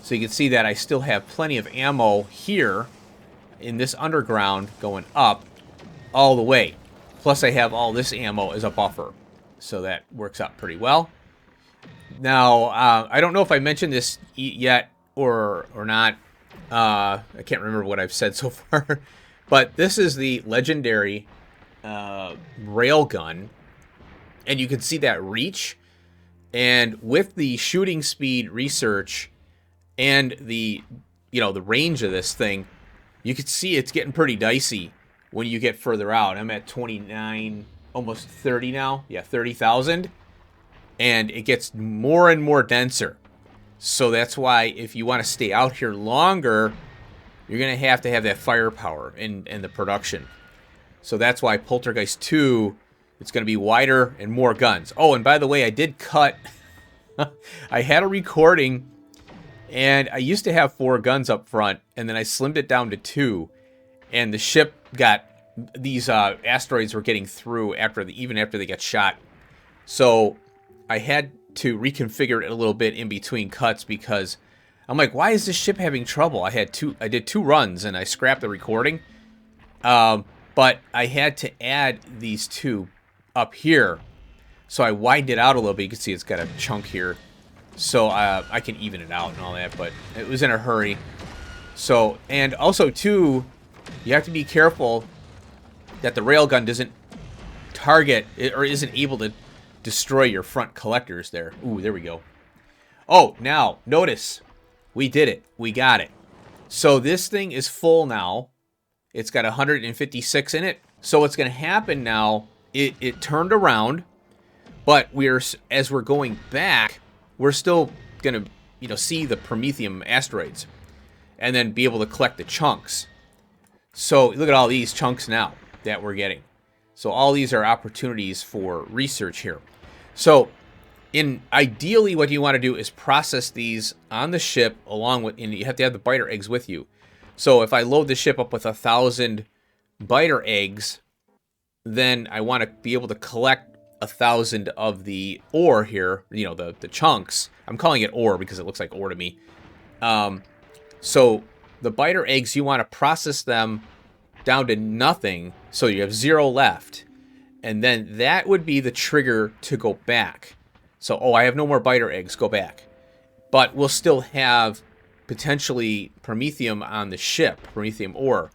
So you can see that I still have plenty of ammo here in this underground going up all the way. Plus I have all this ammo as a buffer. So that works out pretty well. Now, I don't know if I mentioned this yet or not. I can't remember what I've said so far. But this is the legendary railgun. And you can see that reach. And with the shooting speed research and the range of this thing, you can see it's getting pretty dicey when you get further out. I'm at 29, almost 30 now. Yeah, 30,000. And it gets more and more denser. So that's why if you want to stay out here longer, you're going to have that firepower in the production. So that's why Poltergeist 2, it's going to be wider and more guns. Oh, and by the way, I did cut. I had a recording, and I used to have 4 guns up front, and then I slimmed it down to 2. And the ship got, these asteroids were getting through even after they got shot. So I had to reconfigure it a little bit in between cuts because I'm like, why is this ship having trouble? I did 2 runs and I scrapped the recording. But I had to add these 2 up here. So I widened it out a little bit. You can see it's got a chunk here. So I can even it out and all that, but it was in a hurry. So, and also too, you have to be careful that the railgun doesn't target or isn't able to destroy your front collectors there. Ooh, there we go. Oh, now, notice, we did it. We got it. So this thing is full now. It's got 156 in it. So what's going to happen now, it turned around, but as we're going back, we're still going to, see the Promethium asteroids and then be able to collect the chunks. So look at all these chunks now that we're getting. So all these are opportunities for research here. So ideally what you want to do is process these on the ship along with, and you have to have the biter eggs with you. So if I load the ship up with 1,000 biter eggs, then I want to be able to collect 1,000 of the ore here, you know, the chunks. I'm calling it ore because it looks like ore to me. So the biter eggs, you want to process them down to nothing, so you have 0 left. And then that would be the trigger to go back. So, oh, I have no more biter eggs, go back. But we'll still have potentially promethium on the ship, promethium ore.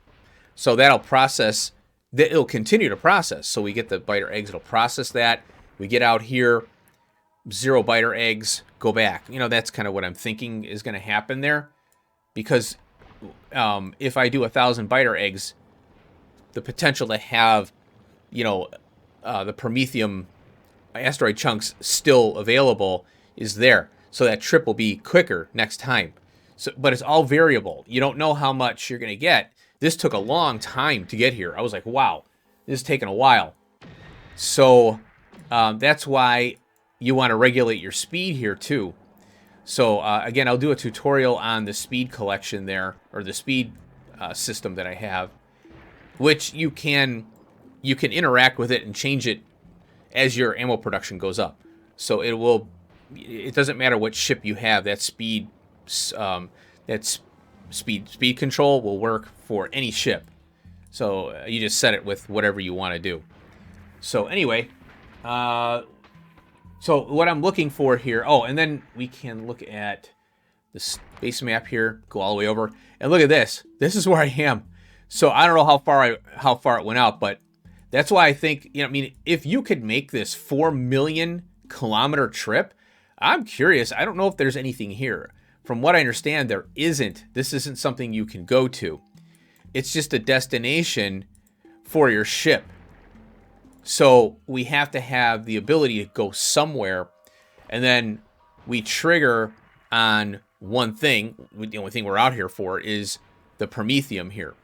So that'll process, it'll continue to process. So we get the biter eggs, it'll process that. We get out here, 0 biter eggs, go back. You know, that's kind of what I'm thinking is going to happen there. Because if I do 1,000 biter eggs, the potential to have, you know, the promethium asteroid chunks still available is there. So that trip will be quicker next time. So, but it's all variable. You don't know how much you're going to get. This took a long time to get here. I was like, wow, this is taking a while. So that's why you want to regulate your speed here too. So again, I'll do a tutorial on the speed collection there, or the speed system that I have, which you can interact with it and change it as your ammo production goes up. So it doesn't matter what ship you have, that speed control will work for any ship. So you just set it with whatever you want to do. So anyway, so what I'm looking for here, oh, and then we can look at the space map here, go all the way over, and look at this. This is where I am. So I don't know how far it went out, but that's why I think, you know, I mean, if you could make this 4 million kilometer trip, I'm curious. I don't know if there's anything here. From what I understand, there isn't. This isn't something you can go to. It's just a destination for your ship. So we have to have the ability to go somewhere, and then we trigger on one thing. The only thing we're out here for is the promethium here.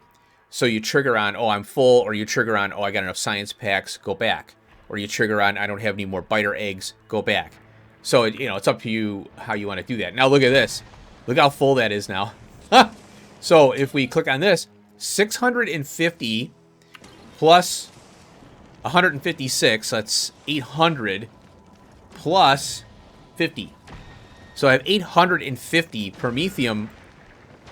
So you trigger on, oh, I'm full, or you trigger on, oh, I got enough science packs, go back. Or you trigger on, I don't have any more biter eggs, go back. So, it's up to you how you want to do that. Now look at this. Look how full that is now. So if we click on this, 650 plus 156, that's 800 plus 50. So I have 850 promethium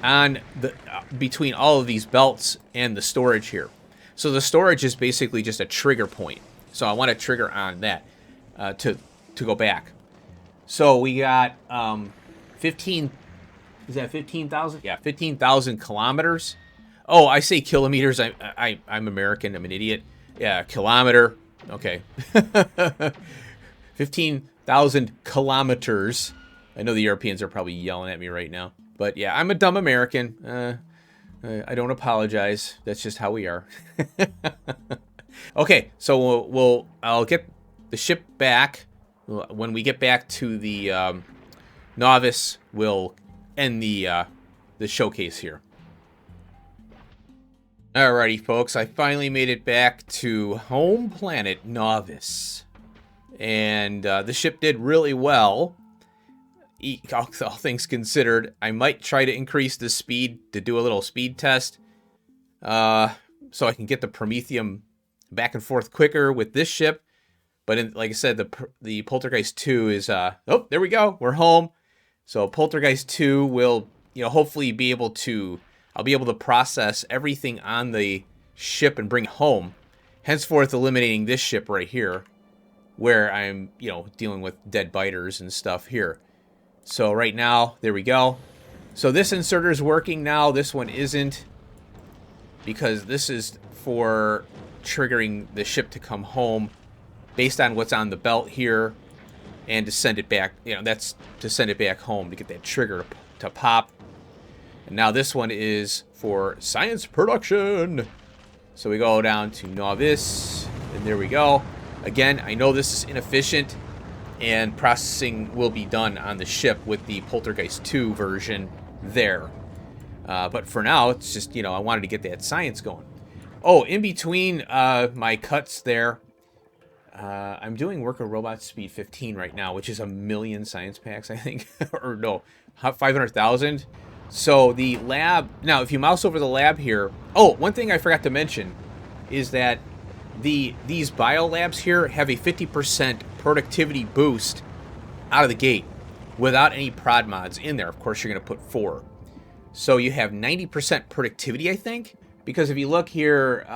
on the between all of these belts and the storage here. So the storage is basically just a trigger point. So I want to trigger on that to go back. So we got 15. Is that 15,000? Yeah, 15,000 kilometers. Oh, I say kilometers. I'm American. I'm an idiot. Yeah, kilometer. Okay. 15,000 kilometers. I know the Europeans are probably yelling at me right now. But yeah, I'm a dumb American. I don't apologize. That's just how we are. Okay, so I'll get the ship back. When we get back to the Novice, we'll end the showcase here. Alrighty, folks, I finally made it back to home planet Novice, and the ship did really well. All things considered, I might try to increase the speed to do a little speed test, so I can get the promethium back and forth quicker with this ship. But like I said, the Poltergeist 2 is oh, there we go, we're home. So Poltergeist 2 will, hopefully be able to, I'll be able to process everything on the ship and bring it home, henceforth eliminating this ship right here, where I'm, dealing with dead biters and stuff here. So right now, there we go. So this inserter is working now. This one isn't, because this is for triggering the ship to come home based on what's on the belt here, and to send it back. That's to send it back home to get that trigger to pop. And now this one is for science production. So we go down to Novice, and there we go. Again, I know this is inefficient, and processing will be done on the ship with the Poltergeist 2 version there. But for now, it's just, I wanted to get that science going. Oh, in between my cuts there, I'm doing Worker Robot Speed 15 right now, which is 1 million science packs, I think. Or no, 500,000. So the lab, now if you mouse over the lab here, oh, one thing I forgot to mention, is that these biolabs here have a 50% productivity boost out of the gate without any prod mods in there. Of course, you're going to put 4. So you have 90% productivity, I think, because if you look here,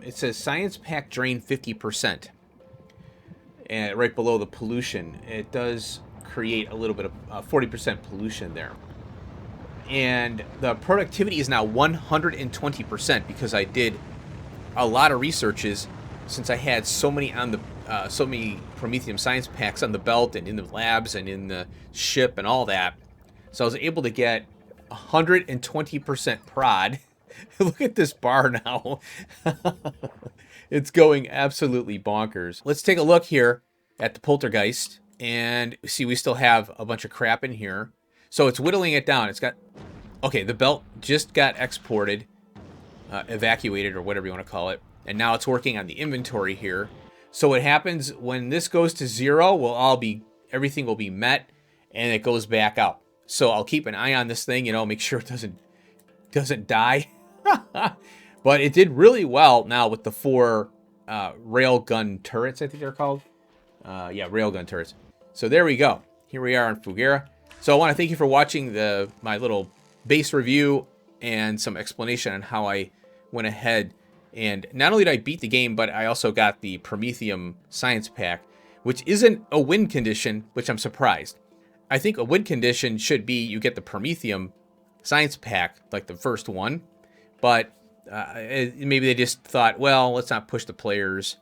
it says science pack drain 50%. And right below the pollution, it does create a little bit of 40% pollution there. And the productivity is now 120% because I did a lot of researches since I had so many on the so many Prometheum science packs on the belt and in the labs and in the ship and all that. So I was able to get 120% prod. Look at this bar now. It's going absolutely bonkers. Let's take a look here at the poltergeist and see we still have a bunch of crap in here. So it's whittling it down. It's got, okay, the belt just got exported, evacuated or whatever you want to call it. And now it's working on the inventory here. So what happens when this goes to 0, everything will be met and it goes back out. So I'll keep an eye on this thing, make sure it doesn't die. But it did really well now with the 4 railgun turrets, I think they're called. Yeah, railgun turrets. So there we go. Here we are on Fugera. So I want to thank you for watching my little base review and some explanation on how I went ahead and not only did I beat the game, but I also got the Prometheum Science Pack, which isn't a win condition, which I'm surprised. I think a win condition should be you get the Prometheum Science Pack, like the first one, but maybe they just thought, well, let's not push the players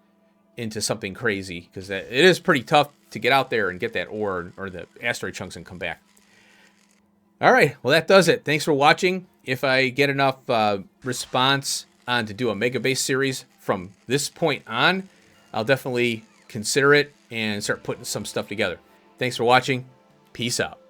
into something crazy, because it is pretty tough to get out there and get that ore or the asteroid chunks and come back. All right, well, that does it. Thanks for watching. If I get enough response on to do a megabase series from this point on, I'll definitely consider it and start putting some stuff together. Thanks for watching. Peace out.